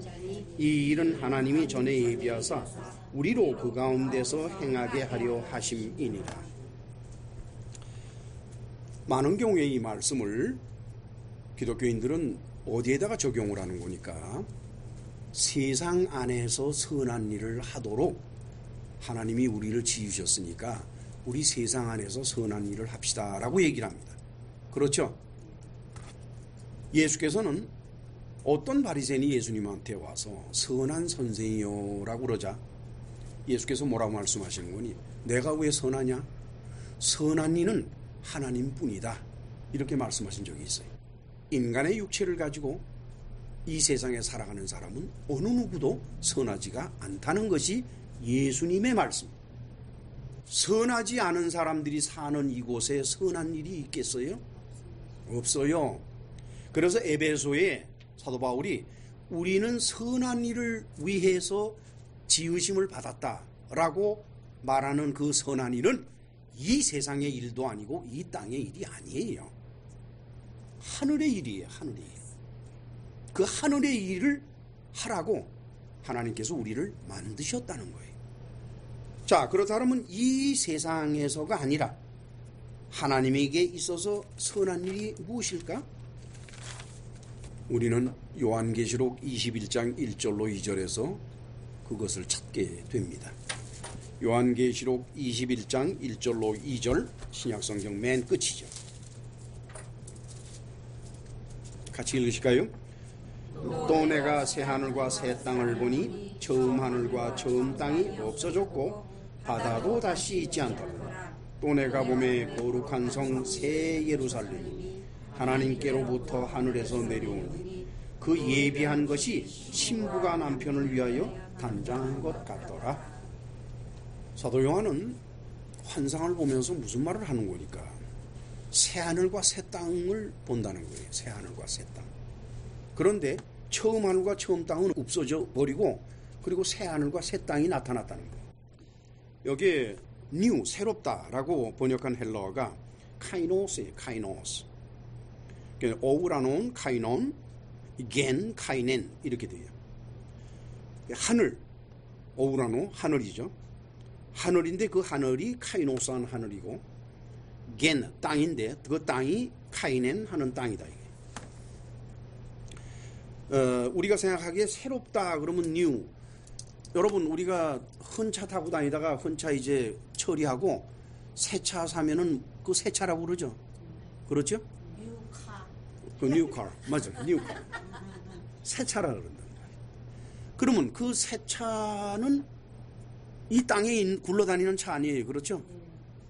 이 일은 하나님이 전에 예비하사 우리로 그 가운데서 행하게 하려 하심이니라. 많은 경우에 이 말씀을 기독교인들은 어디에다가 적용을 하는 거니까 세상 안에서 선한 일을 하도록 하나님이 우리를 지으셨으니까 우리 세상 안에서 선한 일을 합시다 라고 얘기를 합니다. 그렇죠? 예수께서는 어떤 바리새인이 예수님한테 와서 선한 선생이요 라고 그러자 예수께서 뭐라고 말씀하시는 거니? 내가 왜 선하냐? 선한 이는 하나님뿐이다. 이렇게 말씀하신 적이 있어요. 인간의 육체를 가지고 이 세상에 살아가는 사람은 어느 누구도 선하지가 않다는 것이 예수님의 말씀. 선하지 않은 사람들이 사는 이곳에 선한 일이 있겠어요? 없어요. 그래서 에베소에 사도 바울이 우리는 선한 일을 위해서 지으심을 받았다라고 말하는 그 선한 일은 이 세상의 일도 아니고 이 땅의 일이 아니에요. 하늘의 일이에요. 하늘의 일. 그 하늘의 일을 하라고 하나님께서 우리를 만드셨다는 거예요. 자, 그렇다면 이 세상에서가 아니라 하나님에게 있어서 선한 일이 무엇일까? 우리는 요한계시록 21장 1절로 2절에서 그것을 찾게 됩니다. 요한계시록 21장 1절로 2절 신약성경 맨 끝이죠. 같이 읽으실까요? 또 내가 새 하늘과 새 땅을 보니 처음 하늘과 처음 땅이 없어졌고 바다도 다시 있지 않더라. 또 내가 보매 거룩한 성 새 예루살렘이 하나님께로부터 하늘에서 내려오니 그 예비한 것이 신부가 남편을 위하여 단장한 것 같더라. 사도 요한은 환상을 보면서 무슨 말을 하는 거니까 새 하늘과 새 땅을 본다는 거예요. 새 하늘과 새 땅. 그런데 처음 하늘과 처음 땅은 없어져 버리고 그리고 새 하늘과 새 땅이 나타났다는 거예요. 여기에 new, 새롭다라고 번역한 헬라어가 카이노스예요. 카이노스. 오우라노는 카이논, 겐, 카이넨 이렇게 돼요. 하늘, 오우라노 하늘이죠. 하늘인데 그 하늘이 카이노스한 하늘이고 겐, 땅인데 그 땅이 카이넨 하는 땅이다. 이게. 우리가 생각하기에 새롭다 그러면 new. 여러분 우리가 헌차 타고 다니다가 헌차 이제 처리하고 새 차 사면은 그 새 차라고 그러죠. 그렇죠? 그 뉴카. 맞아. 뉴카. 새 차라 그런단 말이에요. 그러면 그 새 차는 이 땅에 굴러다니는 차 아니에요. 그렇죠?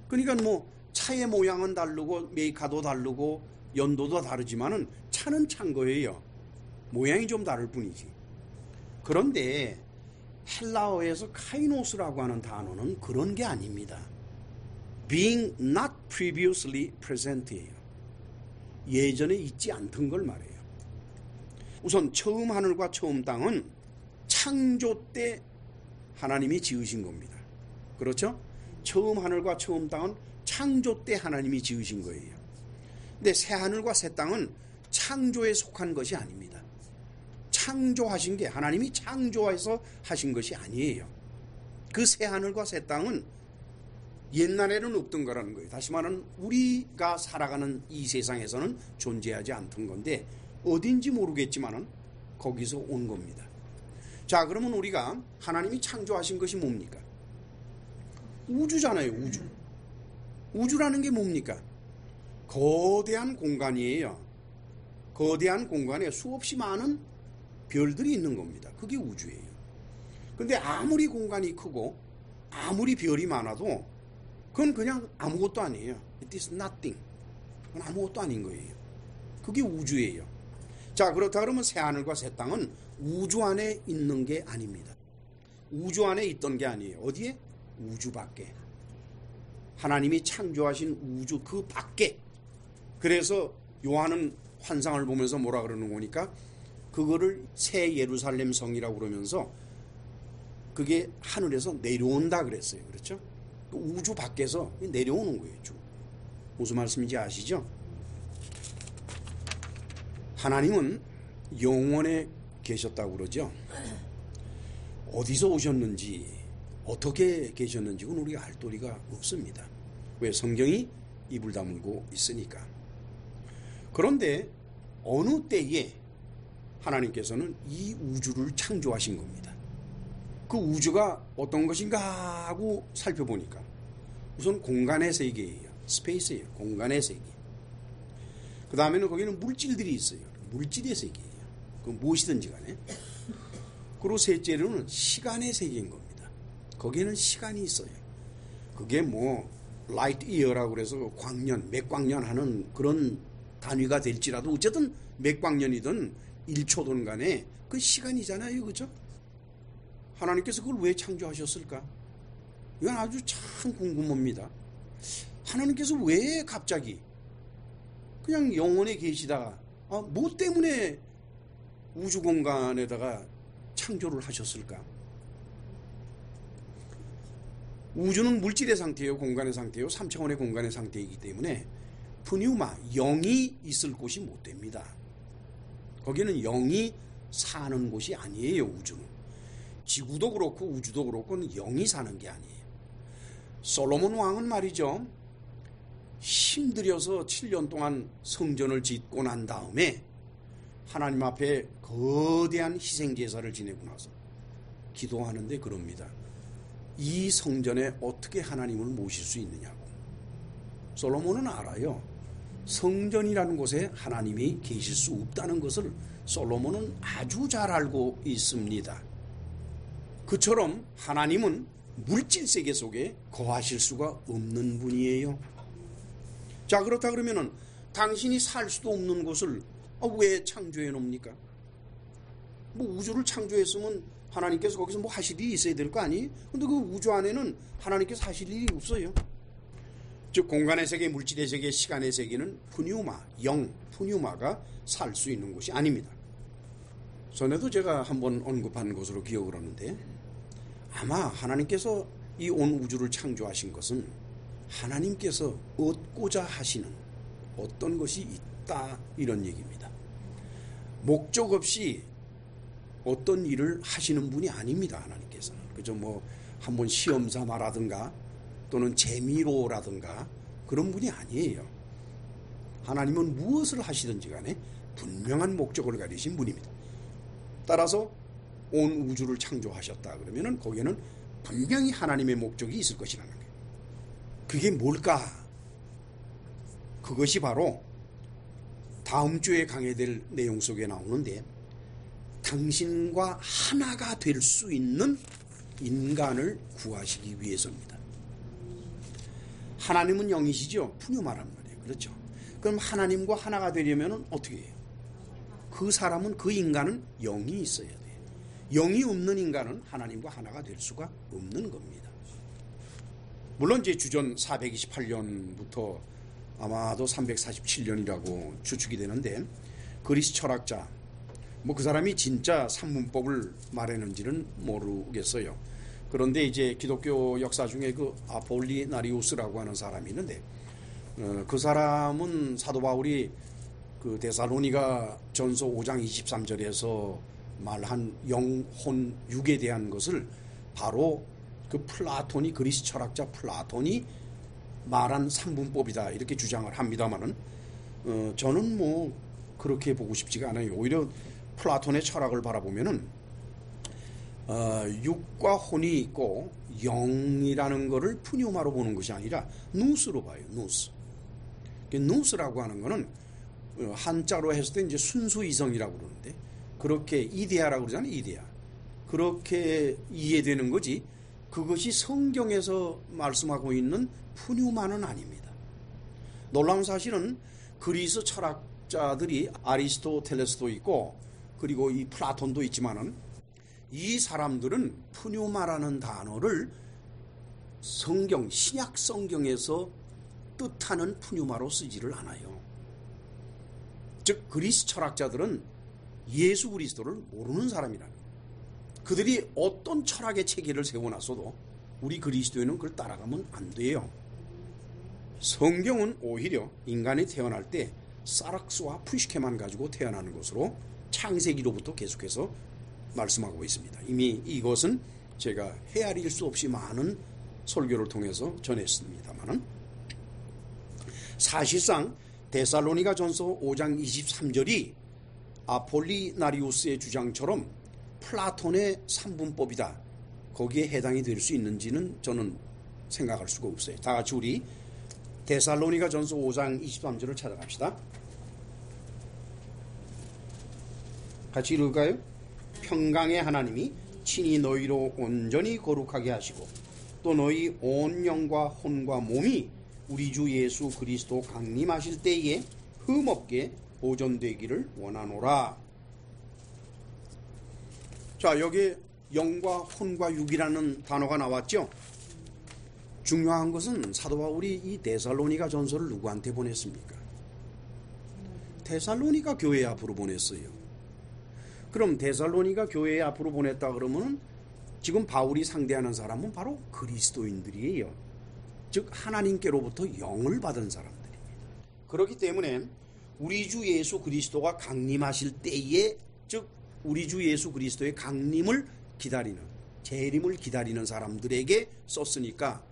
그러니까 뭐 차의 모양은 다르고 메이커도 다르고 연도도 다르지만은 차는 찬 거예요. 모양이 좀 다를 뿐이지. 그런데 헬라어에서 카이노스라고 하는 단어는 그런 게 아닙니다. being not previously present이에요. 예전에 있지 않던 걸 말해요. 우선 처음 하늘과 처음 땅은 창조 때 하나님이 지으신 겁니다. 그렇죠? 처음 하늘과 처음 땅은 창조 때 하나님이 지으신 거예요. 근데 새 하늘과 새 땅은 창조에 속한 것이 아닙니다. 창조하신 게 하나님이 창조해서 하신 것이 아니에요. 그 새 하늘과 새 땅은 옛날에는 없던 거라는 거예요. 다시 말하면 우리가 살아가는 이 세상에서는 존재하지 않던 건데 어딘지 모르겠지만은 거기서 온 겁니다. 자, 그러면 우리가 하나님이 창조하신 것이 뭡니까? 우주잖아요. 우주. 우주라는 게 뭡니까? 거대한 공간이에요. 거대한 공간에 수없이 많은 별들이 있는 겁니다. 그게 우주예요. 근데 아무리 공간이 크고 아무리 별이 많아도 그건 그냥 아무것도 아니에요. It is nothing. 그건 아무것도 아닌 거예요. 그게 우주예요. 자, 그렇다 그러면 새하늘과 새 땅은 우주 안에 있는 게 아닙니다. 우주 안에 있던 게 아니에요. 어디에? 우주 밖에. 하나님이 창조하신 우주 그 밖에. 그래서 요한은 환상을 보면서 뭐라 그러는 거니까 그거를 새 예루살렘 성이라고 그러면서 그게 하늘에서 내려온다 그랬어요. 그렇죠? 우주 밖에서 내려오는 거예요. 무슨 말씀인지 아시죠? 하나님은 영원에 계셨다고 그러죠. 어디서 오셨는지 어떻게 계셨는지 그건 우리가 알 도리가 없습니다. 왜? 성경이 입을 다물고 있으니까. 그런데 어느 때에 하나님께서는 이 우주를 창조하신 겁니다. 그 우주가 어떤 것인가 하고 살펴보니까 우선 공간의 세계예요. 스페이스예요. 공간의 세계. 그 다음에는 거기는 물질들이 있어요. 물질의 세계예요. 그 무엇이든지 간에. 그리고 셋째로는 시간의 세계인 겁니다. 거기에는 시간이 있어요. 그게 뭐 라이트 이어라고 그래서 광년, 맥광년 하는 그런 단위가 될지라도 어쨌든 맥광년이든 1초든 간에 그 시간이잖아요. 그렇죠? 하나님께서 그걸 왜 창조하셨을까? 이건 아주 참 궁금합니다. 하나님께서 왜 갑자기 그냥 영원에 계시다가 뭐 때문에 우주 공간에다가 창조를 하셨을까? 우주는 물질의 상태예요, 공간의 상태예요, 3차원의 공간의 상태이기 때문에 푸뉴마, 영이 있을 곳이 못 됩니다. 거기는 영이 사는 곳이 아니에요. 우주는. 지구도 그렇고 우주도 그렇고 영이 사는 게 아니에요. 솔로몬 왕은 말이죠, 힘들여서 7년 동안 성전을 짓고 난 다음에 하나님 앞에 거대한 희생제사를 지내고 나서 기도하는데 그럽니다. 이 성전에 어떻게 하나님을 모실 수 있느냐고. 솔로몬은 알아요. 성전이라는 곳에 하나님이 계실 수 없다는 것을 솔로몬은 아주 잘 알고 있습니다. 그처럼 하나님은 물질 세계 속에 거하실 수가 없는 분이에요. 자, 그렇다 그러면은 당신이 살 수도 없는 곳을 왜 창조해 놓습니까? 뭐 우주를 창조했으면 하나님께서 거기서 뭐 하실 일이 있어야 될 거 아니? 근데 그 우주 안에는 하나님께서 하실 일이 없어요. 즉 공간의 세계, 물질의 세계, 시간의 세계는 푸뉴마, 영, 푸뉴마가 살 수 있는 곳이 아닙니다. 전에도 제가 한번 언급한 것으로 기억을 하는데 아마 하나님께서 이 온 우주를 창조하신 것은 하나님께서 얻고자 하시는 어떤 것이 있다 이런 얘기입니다. 목적 없이 어떤 일을 하시는 분이 아닙니다. 하나님께서는. 그저 뭐 한번 시험 삼아라든가 또는 재미로라든가 그런 분이 아니에요. 하나님은 무엇을 하시든지 간에 분명한 목적을 가지신 분입니다. 따라서 온 우주를 창조하셨다 그러면은 거기에는 분명히 하나님의 목적이 있을 것이라는 거예요. 그게 뭘까? 그것이 바로 다음 주에 강해될 내용 속에 나오는데, 당신과 하나가 될 수 있는 인간을 구하시기 위해서입니다. 하나님은 영이시죠. 푸뉴마란 말이에요. 그렇죠. 그럼 하나님과 하나가 되려면 어떻게 해요? 그 사람은, 그 인간은 영이 있어야 돼요. 영이 없는 인간은 하나님과 하나가 될 수가 없는 겁니다. 물론 이제 주전 428년부터 아마도 347년이라고 추측이 되는데, 그리스 철학자, 그 사람이 진짜 산문법을 말했는지는 모르겠어요. 그런데 이제 기독교 역사 중에 그 아폴리나리우스라고 하는 사람이 있는데, 그 사람은 사도 바울이 그 데살로니가 전서 5장 23절에서 말한 영혼 육에 대한 것을 바로 그 플라톤이, 그리스 철학자 플라톤이 말한 산문법이다 이렇게 주장을 합니다만은, 저는 그렇게 보고 싶지가 않아요. 오히려 플라톤의 철학을 바라보면은 육과 혼이 있고 영이라는 것을 푸뉴마로 보는 것이 아니라 누스로 봐요. 누스. 누스라고 하는 것은 한자로 했을 때 이제 순수 이성이라고 그러는데, 그렇게 이데아라고 그러잖아요. 이데아. 그렇게 이해되는 거지, 그것이 성경에서 말씀하고 있는 푸뉴마는 아닙니다. 놀라운 사실은 그리스 철학자들이 아리스토텔레스도 있고 그리고 이 플라톤도 있지만은, 이 사람들은 푸뉴마라는 단어를 성경, 신약 성경에서 뜻하는 푸뉴마로 쓰지를 않아요. 즉 그리스 철학자들은 예수 그리스도를 모르는 사람이라는 거예요. 그들이 어떤 철학의 체계를 세워놨어도 우리 그리스도인은 그걸 따라가면 안 돼요. 성경은 오히려 인간이 태어날 때 사락스와 푸시케만 가지고 태어나는 것으로 창세기로부터 계속해서 말씀하고 있습니다. 이미 이것은 제가 헤아릴 수 없이 많은 설교를 통해서 전했습니다만은, 사실상 데살로니가 전서 5장 23절이 아폴리나리우스의 주장처럼 플라톤의 산문법이다, 거기에 해당이 될 수 있는지는 저는 생각할 수가 없어요. 다 같이 우리 데살로니가 전서 5장 23절을 찾아갑시다. 같이 읽을까요? 평강의 하나님이 친히 너희로 온전히 거룩하게 하시고 또 너희 온 영과 혼과 몸이 우리 주 예수 그리스도 강림하실 때에 흠없게 보존되기를 원하노라. 자, 여기에 영과 혼과 육이라는 단어가 나왔죠. 중요한 것은 사도 바울이 이 데살로니가 전서를 누구한테 보냈습니까? 데살로니가 교회 앞으로 보냈어요. 그럼 데살로니가 교회 앞으로 보냈다 그러면 지금 바울이 상대하는 사람은 바로 그리스도인들이에요. 즉 하나님께로부터 영을 받은 사람들입니다. 그렇기 때문에 우리 주 예수 그리스도가 강림하실 때에, 즉 우리 주 예수 그리스도의 강림을 기다리는, 재림을 기다리는 사람들에게 썼으니까,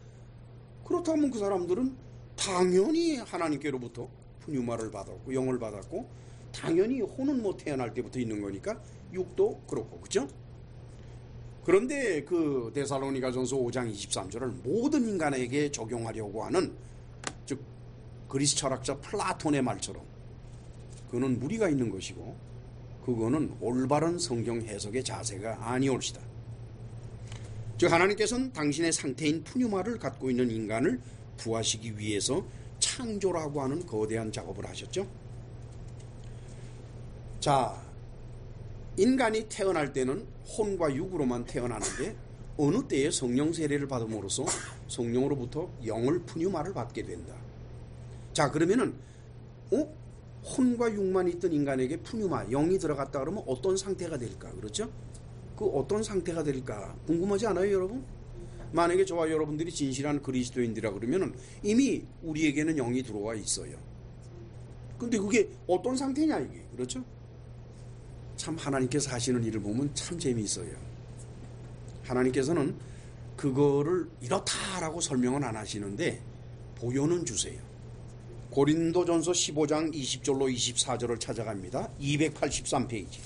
그렇다면 그 사람들은 당연히 하나님께로부터 푸뉴마를 받았고 영을 받았고, 당연히 혼은 태어날 때부터 있는 거니까 육도 그렇고, 그죠? 그런데 그 데살로니가 전서 5장 23절을 모든 인간에게 적용하려고 하는, 즉 그리스 철학자 플라톤의 말처럼 그거는 무리가 있는 것이고, 그거는 올바른 성경 해석의 자세가 아니올시다. 즉 하나님께서는 당신의 상태인 푸뉴마를 갖고 있는 인간을 구하시기 위해서 창조라고 하는 거대한 작업을 하셨죠. 자, 인간이 태어날 때는 혼과 육으로만 태어나는데 어느 때에 성령 세례를 받음으로써 성령으로부터 영을 푸뉴마를 받게 된다. 자, 그러면은 혼과 육만 있던 인간에게 푸뉴마, 영이 들어갔다 그러면 어떤 상태가 될까? 그렇죠? 그 어떤 상태가 될까 궁금하지 않아요, 여러분? 만약에 저와 여러분들이 진실한 그리스도인들이라 그러면은 이미 우리에게는 영이 들어와 있어요. 근데 그게 어떤 상태냐 이게, 그렇죠? 참 하나님께서 하시는 일을 보면 참 재미있어요. 하나님께서는 그거를 이렇다라고 설명은 안 하시는데 보여는 주세요. 고린도전서 15장 20절로 24절을 찾아갑니다. 283페이지.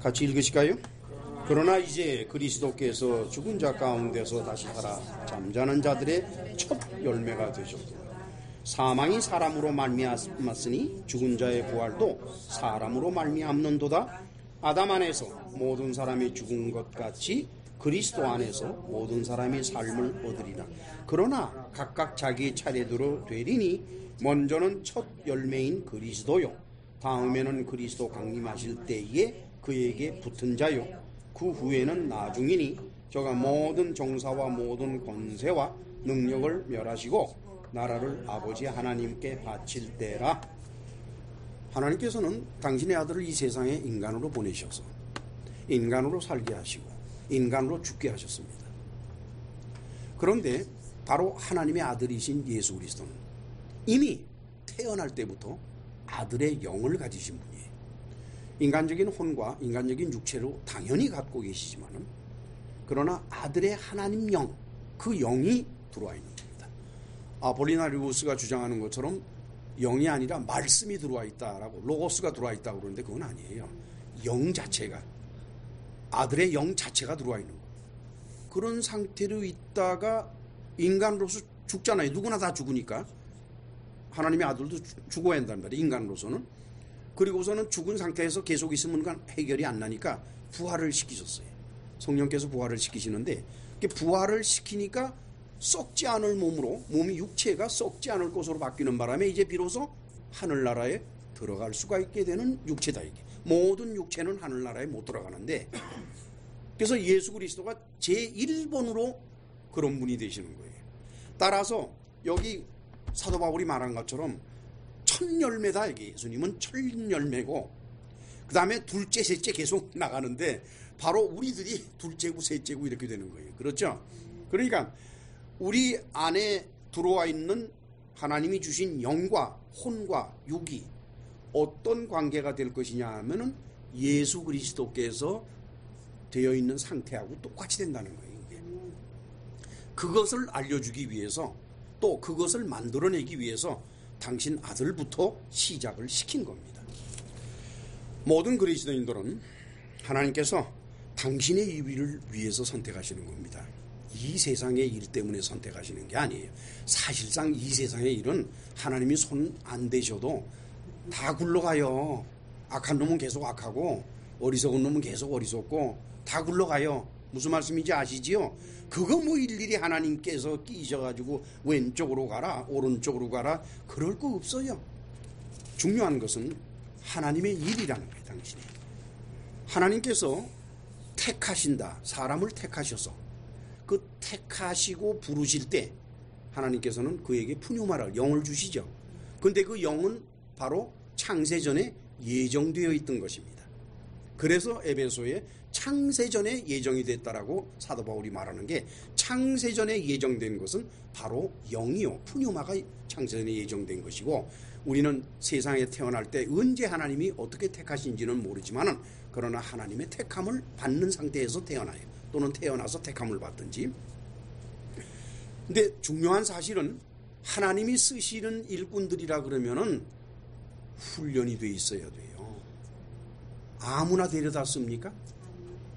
같이 읽으실까요? 그러나 이제 그리스도께서 죽은 자 가운데서 다시 살아 잠자는 자들의 첫 열매가 되셨고 사망이 사람으로 말미암았으니 죽은 자의 부활도 사람으로 말미암는도다. 아담 안에서 모든 사람이 죽은 것 같이 그리스도 안에서 모든 사람이 삶을 얻으리라. 그러나 각각 자기 차례대로 되리니 먼저는 첫 열매인 그리스도요 다음에는 그리스도 강림하실 때에 그에게 붙은 자요 그 후에는 나중이니 저가 모든 정사와 모든 권세와 능력을 멸하시고 나라를 아버지 하나님께 바칠 때라. 하나님께서는 당신의 아들을 이 세상에 인간으로 보내셔서 인간으로 살게 하시고 인간으로 죽게 하셨습니다. 그런데 바로 하나님의 아들이신 예수 그리스도는 이미 태어날 때부터 아들의 영을 가지신 분이에요. 인간적인 혼과 인간적인 육체로 당연히 갖고 계시지만은 그러나 아들의 하나님 영, 그 영이 들어와 있는 겁니다. 아폴리나리우스가 주장하는 것처럼 영이 아니라 말씀이 들어와 있다라고, 로고스가 들어와 있다고 그러는데 그건 아니에요. 영 자체가, 아들의 영 자체가 들어와 있는 거예요. 그런 상태로 있다가 인간으로서 죽잖아요. 누구나 다 죽으니까. 하나님의 아들도 죽어야 한단 말이에요. 인간으로서는. 그리고서는 죽은 상태에서 계속 있으면 해결이 안 나니까 부활을 시키셨어요. 성령께서 부활을 시키시는데 부활을 시키니까 썩지 않을 몸으로, 몸이 육체가 썩지 않을 것으로 바뀌는 바람에 이제 비로소 하늘나라에 들어갈 수가 있게 되는 육체다. 이게 모든 육체는 하늘나라에 못 들어가는데, 그래서 예수 그리스도가 제1번으로 그런 분이 되시는 거예요. 따라서 여기 사도 바울이 말한 것처럼 첫 열매다. 이게 예수님은 첫 열매고 그 다음에 둘째 셋째 계속 나가는데 바로 우리들이 둘째고 셋째고 이렇게 되는 거예요. 그렇죠? 그러니까 우리 안에 들어와 있는 하나님이 주신 영과 혼과 육이 어떤 관계가 될 것이냐 하면은 예수 그리스도께서 되어 있는 상태하고 똑같이 된다는 거예요. 이게. 그것을 알려주기 위해서 또 그것을 만들어내기 위해서 당신 아들부터 시작을 시킨 겁니다. 모든 그리스도인들은 하나님께서 당신의 일을 위해서 선택하시는 겁니다. 이 세상의 일 때문에 선택하시는 게 아니에요. 사실상 이 세상의 일은 하나님이 손 안 대셔도 다 굴러가요. 악한 놈은 계속 악하고 어리석은 놈은 계속 어리석고 다 굴러가요. 무슨 말씀인지 아시지요? 그거 뭐 일일이 하나님께서 끼셔가지고 왼쪽으로 가라 오른쪽으로 가라 그럴 거 없어요. 중요한 것은 하나님의 일이라는 거예요. 당신이 하나님께서 택하신다. 사람을 택하셔서 그 택하시고 부르실 때 하나님께서는 그에게 푸뉴마를 영을 주시죠. 근데 그 영은 바로 창세전에 예정되어 있던 것입니다. 그래서 에베소에 창세전에 예정이 됐다라고 사도 바울이 말하는 게, 창세전에 예정된 것은 바로 영이요, 푸뉴마가 창세전에 예정된 것이고, 우리는 세상에 태어날 때 언제 하나님이 어떻게 택하신지는 모르지만은 그러나 하나님의 택함을 받는 상태에서 태어나요. 또는 태어나서 택함을 받든지. 근데 중요한 사실은 하나님이 쓰시는 일꾼들이라 그러면은 훈련이 돼 있어야 돼요. 아무나 데려다 씁니까?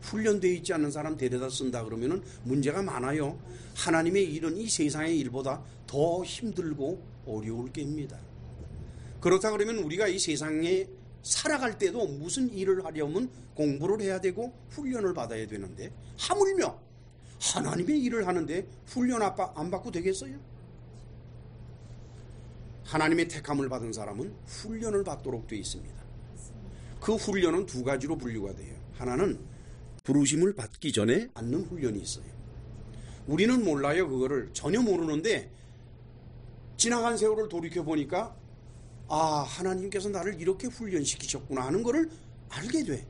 훈련되어 있지 않은 사람 데려다 쓴다 그러면은 문제가 많아요. 하나님의 일은 이 세상의 일보다 더 힘들고 어려울 게입니다. 그렇다 그러면 우리가 이 세상에 살아갈 때도 무슨 일을 하려면 공부를 해야 되고 훈련을 받아야 되는데, 하물며 하나님의 일을 하는데 훈련 안 받고 되겠어요? 하나님의 택함을 받은 사람은 훈련을 받도록 되어 있습니다. 그 훈련은 두 가지로 분류가 돼요. 하나는 부르심을 받기 전에 받는 훈련이 있어요. 우리는 몰라요. 그거를 전혀 모르는데 지나간 세월을 돌이켜보니까 하나님께서 나를 이렇게 훈련시키셨구나 하는 거를 알게 돼.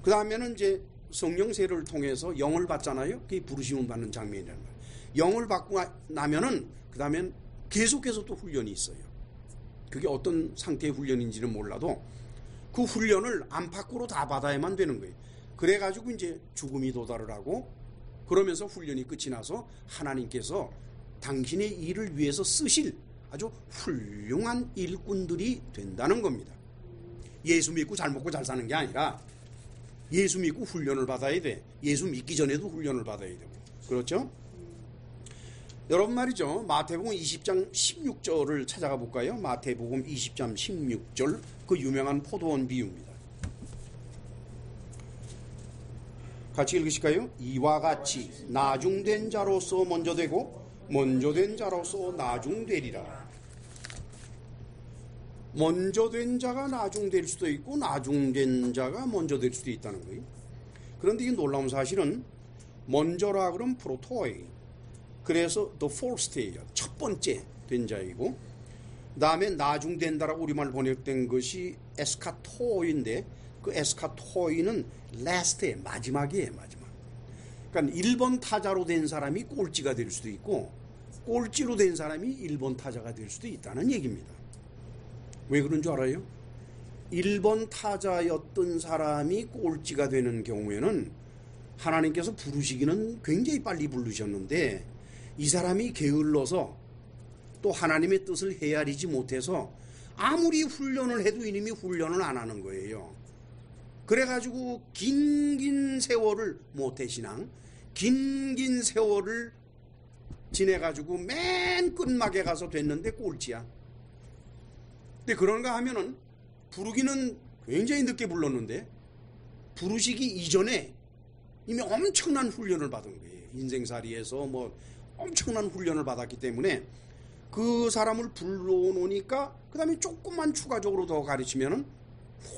그 다음에는 이제 성령 세례를 통해서 영을 받잖아요. 그게 부르심을 받는 장면이란 말이에요. 영을 받고 나면은 그 다음엔 계속해서 또 훈련이 있어요. 그게 어떤 상태의 훈련인지는 몰라도 그 훈련을 안팎으로 다 받아야만 되는 거예요. 그래가지고 이제 죽음이 도달을 하고 그러면서 훈련이 끝이 나서 하나님께서 당신의 일을 위해서 쓰실 아주 훌륭한 일꾼들이 된다는 겁니다. 예수 믿고 잘 먹고 잘 사는 게 아니라 예수 믿고 훈련을 받아야 돼. 예수 믿기 전에도 훈련을 받아야 되고. 그렇죠? 여러분 말이죠. 마태복음 20장 16절을 찾아가 볼까요? 마태복음 20장 16절, 그 유명한 포도원 비유입니다. 같이 읽으실까요? 이와 같이 나중된 자로서 먼저 되고 먼저 된 자로서 나중되리라. 먼저 된 자가 나중될 수도 있고 나중된 자가 먼저 될 수도 있다는 거예요. 그런데 이 놀라운 사실은 먼저라 그러면 프로토이, 그래서 the first예요. 첫 번째 된 자이고, 그 다음에 나중된다라고 우리말 번역된 것이 에스카토인데, 그 에스카토이는 last의 마지막이에요. 마지막. 그러니까 1번 타자로 된 사람이 꼴찌가 될 수도 있고 꼴찌로 된 사람이 1번 타자가 될 수도 있다는 얘기입니다. 왜 그런 줄 알아요? 1번 타자였던 사람이 꼴찌가 되는 경우에는 하나님께서 부르시기는 굉장히 빨리 부르셨는데 이 사람이 게을러서 또 하나님의 뜻을 헤아리지 못해서 아무리 훈련을 해도 이놈이 훈련을 안 하는 거예요. 그래가지고 긴 세월을 모태신앙, 긴 세월을 지내가지고 맨 끝막에 가서 됐는데 꼴찌야. 근데 그런가 하면은 부르기는 굉장히 늦게 불렀는데 부르시기 이전에 이미 엄청난 훈련을 받은 거예요. 인생살이에서 뭐 엄청난 훈련을 받았기 때문에 그 사람을 불러놓으니까 그 다음에 조금만 추가적으로 더 가르치면은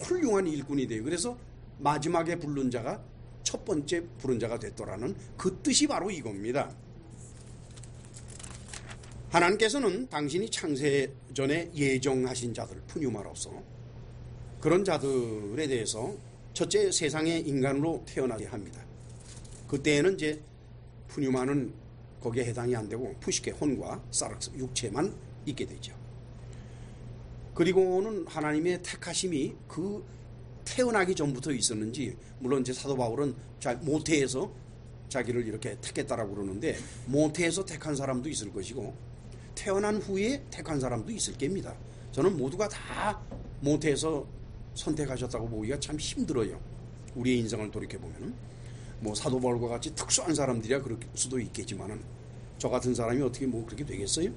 훌륭한 일꾼이 돼요. 그래서 마지막에 부른 자가 첫 번째 부른 자가 됐더라는 그 뜻이 바로 이겁니다. 하나님께서는 당신이 창세 전에 예정하신 자들, 푸뉴마로서 그런 자들에 대해서 첫째 세상에 인간으로 태어나게 합니다. 그때에는 이제 푸뉴마는 거기에 해당이 안 되고 푸시케 혼과 사락스 육체만 있게 되죠. 그리고는 하나님의 택하심이 그 태어나기 전부터 있었는지, 물론 이제 사도 바울은 모태에서 자기를 이렇게 택했다라고 그러는데 모태에서 택한 사람도 있을 것이고 태어난 후에 택한 사람도 있을 겁니다. 저는 모두가 다 모태에서 선택하셨다고 보기가 참 힘들어요. 우리의 인생을 돌이켜보면 뭐 사도 바울과 같이 특수한 사람들이야 그럴 수도 있겠지만은 저 같은 사람이 어떻게 뭐 그렇게 되겠어요?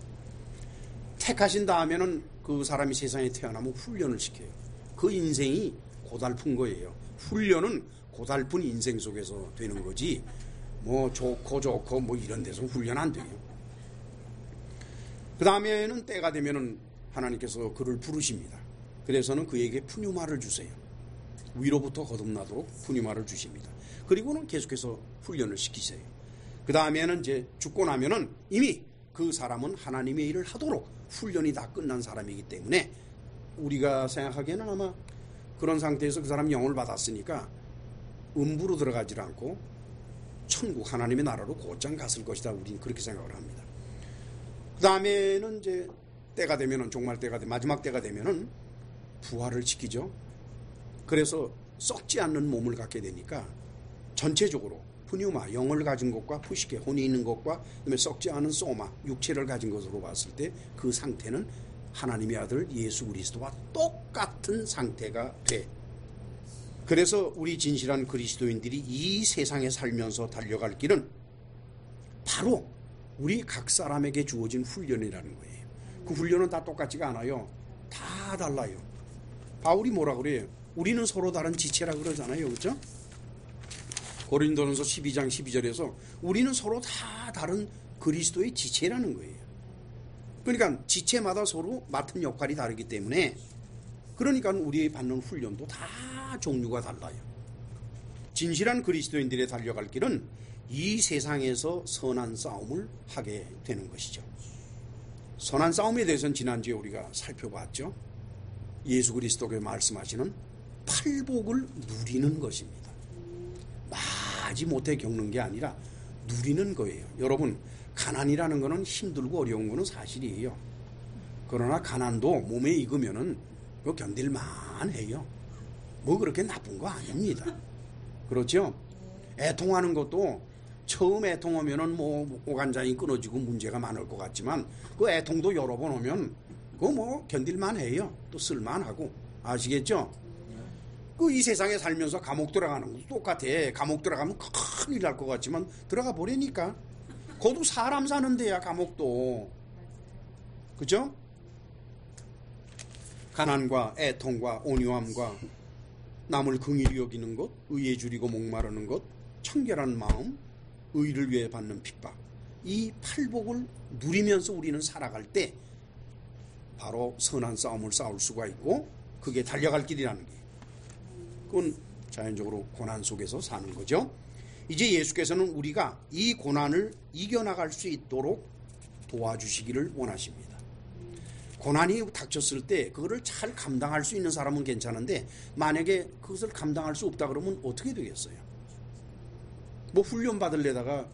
택하신 다음에는 그 사람이 세상에 태어나면 훈련을 시켜요. 그 인생이 고달픈 거예요. 훈련은 고달픈 인생 속에서 되는 거지 뭐 좋고 뭐 이런 데서 훈련 안 돼요. 그 다음에는 때가 되면은 하나님께서 그를 부르십니다. 그래서는 그에게 푸뉴마를 주세요. 위로부터 거듭나도록 푸뉴마를 주십니다. 그리고는 계속해서 훈련을 시키세요. 그 다음에는 이제 죽고 나면은 이미 그 사람은 하나님의 일을 하도록 훈련이 다 끝난 사람이기 때문에 우리가 생각하기에는 아마 그런 상태에서 그 사람이 영을 받았으니까 음부로 들어가지 않고 천국 하나님의 나라로 곧장 갔을 것이다. 우리는 그렇게 생각을 합니다. 그 다음에는 이제 때가 되면은 종말 때가 마지막 때가 되면은 부활을 시키죠. 그래서 썩지 않는 몸을 갖게 되니까 전체적으로 푸뉴마 영을 가진 것과 푸시케 혼이 있는 것과 그다음에 썩지 않은 소마 육체를 가진 것으로 봤을 때 그 상태는 하나님의 아들 예수 그리스도와 똑같은 상태가 돼. 그래서 우리 진실한 그리스도인들이 이 세상에 살면서 달려갈 길은 바로 우리 각 사람에게 주어진 훈련이라는 거예요. 그 훈련은 다 똑같지가 않아요. 다 달라요. 바울이 뭐라 그래요? 우리는 서로 다른 지체라 그러잖아요. 그렇죠? 고린도전서 12장 12절에서 우리는 서로 다 다른 그리스도의 지체라는 거예요. 그러니까 지체마다 서로 맡은 역할이 다르기 때문에 그러니까 우리 받는 훈련도 다 종류가 달라요. 진실한 그리스도인들의 달려갈 길은 이 세상에서 선한 싸움을 하게 되는 것이죠. 선한 싸움에 대해서는 지난주에 우리가 살펴봤죠. 예수 그리스도가 말씀하시는 팔복을 누리는 것입니다. 마지 못해 겪는 게 아니라 누리는 거예요. 여러분, 가난이라는 거는 힘들고 어려운 거는 사실이에요. 그러나 가난도 몸에 익으면은 그거 견딜만 해요. 뭐 그렇게 나쁜 거 아닙니다. 그렇죠? 애통하는 것도 처음 애통하면은 뭐 오간장이 끊어지고 문제가 많을 것 같지만 그 애통도 여러 번 오면 그거 뭐 견딜만 해요. 또 쓸만하고. 아시겠죠? 그 이 세상에 살면서 감옥 들어가는 것도 똑같아. 감옥 들어가면 큰일 날 것 같지만 들어가 보려니까 거도 사람 사는 데야, 감옥도. 그죠? 가난과 애통과 온유함과 남을 긍휼히 여기는 것, 의에 줄이고 목마르는 것, 청결한 마음, 의를 위해 받는 핍박, 이 팔복을 누리면서 우리는 살아갈 때 바로 선한 싸움을 싸울 수가 있고, 그게 달려갈 길이라는 게, 그건 자연적으로 고난 속에서 사는 거죠. 이제 예수께서는 우리가 이 고난을 이겨나갈 수 있도록 도와주시기를 원하십니다. 고난이 닥쳤을 때 그거를 잘 감당할 수 있는 사람은 괜찮은데, 만약에 그것을 감당할 수 없다 그러면 어떻게 되겠어요? 뭐 훈련 받을래다가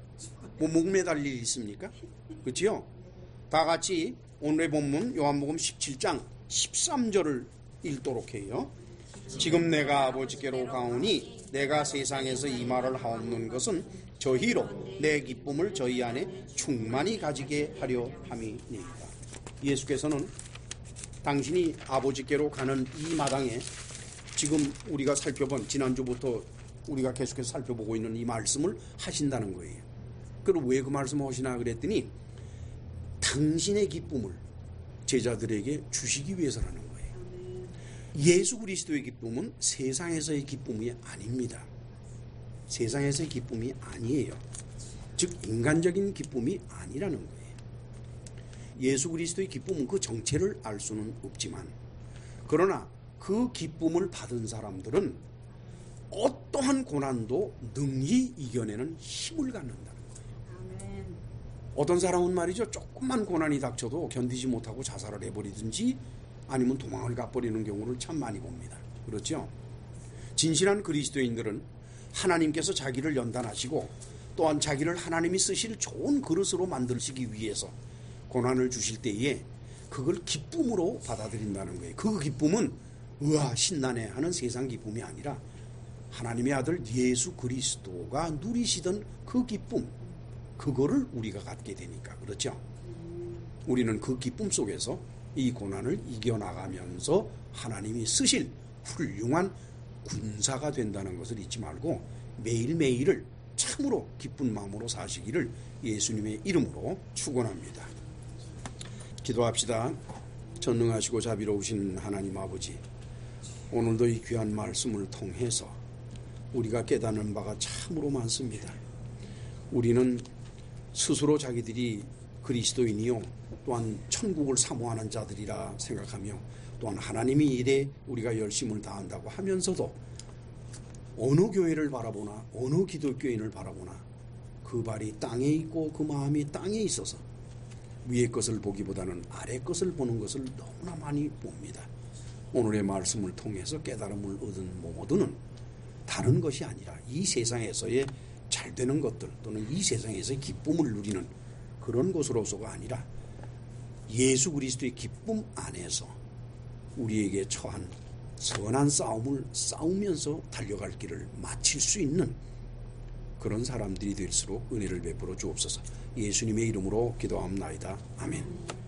뭐 목 매달 일이 있습니까? 그렇지요? 다 같이 오늘의 본문 요한복음 17장 13절을 읽도록 해요. 지금 내가 아버지께로 가오니 내가 세상에서 이 말을 하옵는 것은 저희로 내 기쁨을 저희 안에 충만히 가지게 하려 함이니이다. 예수께서는 당신이 아버지께로 가는 이 마당에 지금 우리가 살펴본, 지난주부터 우리가 계속해서 살펴보고 있는 이 말씀을 하신다는 거예요. 그럼 왜 그 말씀을 하시나 그랬더니 당신의 기쁨을 제자들에게 주시기 위해서라는 거예요. 예수 그리스도의 기쁨은 세상에서의 기쁨이 아닙니다. 세상에서의 기쁨이 아니에요. 즉 인간적인 기쁨이 아니라는 거예요. 예수 그리스도의 기쁨은 그 정체를 알 수는 없지만, 그러나 그 기쁨을 받은 사람들은 어떠한 고난도 능히 이겨내는 힘을 갖는다는 거예요. 아멘. 어떤 사람은 말이죠, 조금만 고난이 닥쳐도 견디지 못하고 자살을 해버리든지 아니면 도망을 가버리는 경우를 참 많이 봅니다. 그렇죠? 진실한 그리스도인들은 하나님께서 자기를 연단하시고 또한 자기를 하나님이 쓰실 좋은 그릇으로 만드시기 위해서 고난을 주실 때에 그걸 기쁨으로 받아들인다는 거예요. 그 기쁨은 우와 신나네 하는 세상 기쁨이 아니라 하나님의 아들 예수 그리스도가 누리시던 그 기쁨, 그거를 우리가 갖게 되니까. 그렇죠? 우리는 그 기쁨 속에서 이 고난을 이겨나가면서 하나님이 쓰실 훌륭한 군사가 된다는 것을 잊지 말고 매일매일을 참으로 기쁜 마음으로 사시기를 예수님의 이름으로 축원합니다. 기도합시다. 전능하시고 자비로우신 하나님 아버지, 오늘도 이 귀한 말씀을 통해서 우리가 깨닫는 바가 참으로 많습니다. 우리는 스스로 자기들이 그리스도인이요 또한 천국을 사모하는 자들이라 생각하며, 또한 하나님이 일에 우리가 열심을 다한다고 하면서도 어느 교회를 바라보나 어느 기독교인을 바라보나 그 발이 땅에 있고 그 마음이 땅에 있어서 위의 것을 보기보다는 아래 것을 보는 것을 너무나 많이 봅니다. 오늘의 말씀을 통해서 깨달음을 얻은 모두는 다른 것이 아니라 이 세상에서의 잘되는 것들 또는 이 세상에서의 기쁨을 누리는 그런 것으로서가 아니라 예수 그리스도의 기쁨 안에서 우리에게 처한 선한 싸움을 싸우면서 달려갈 길을 마칠 수 있는 그런 사람들이 될수록 은혜를 베풀어 주옵소서. 예수님의 이름으로 기도합나이다. 아멘.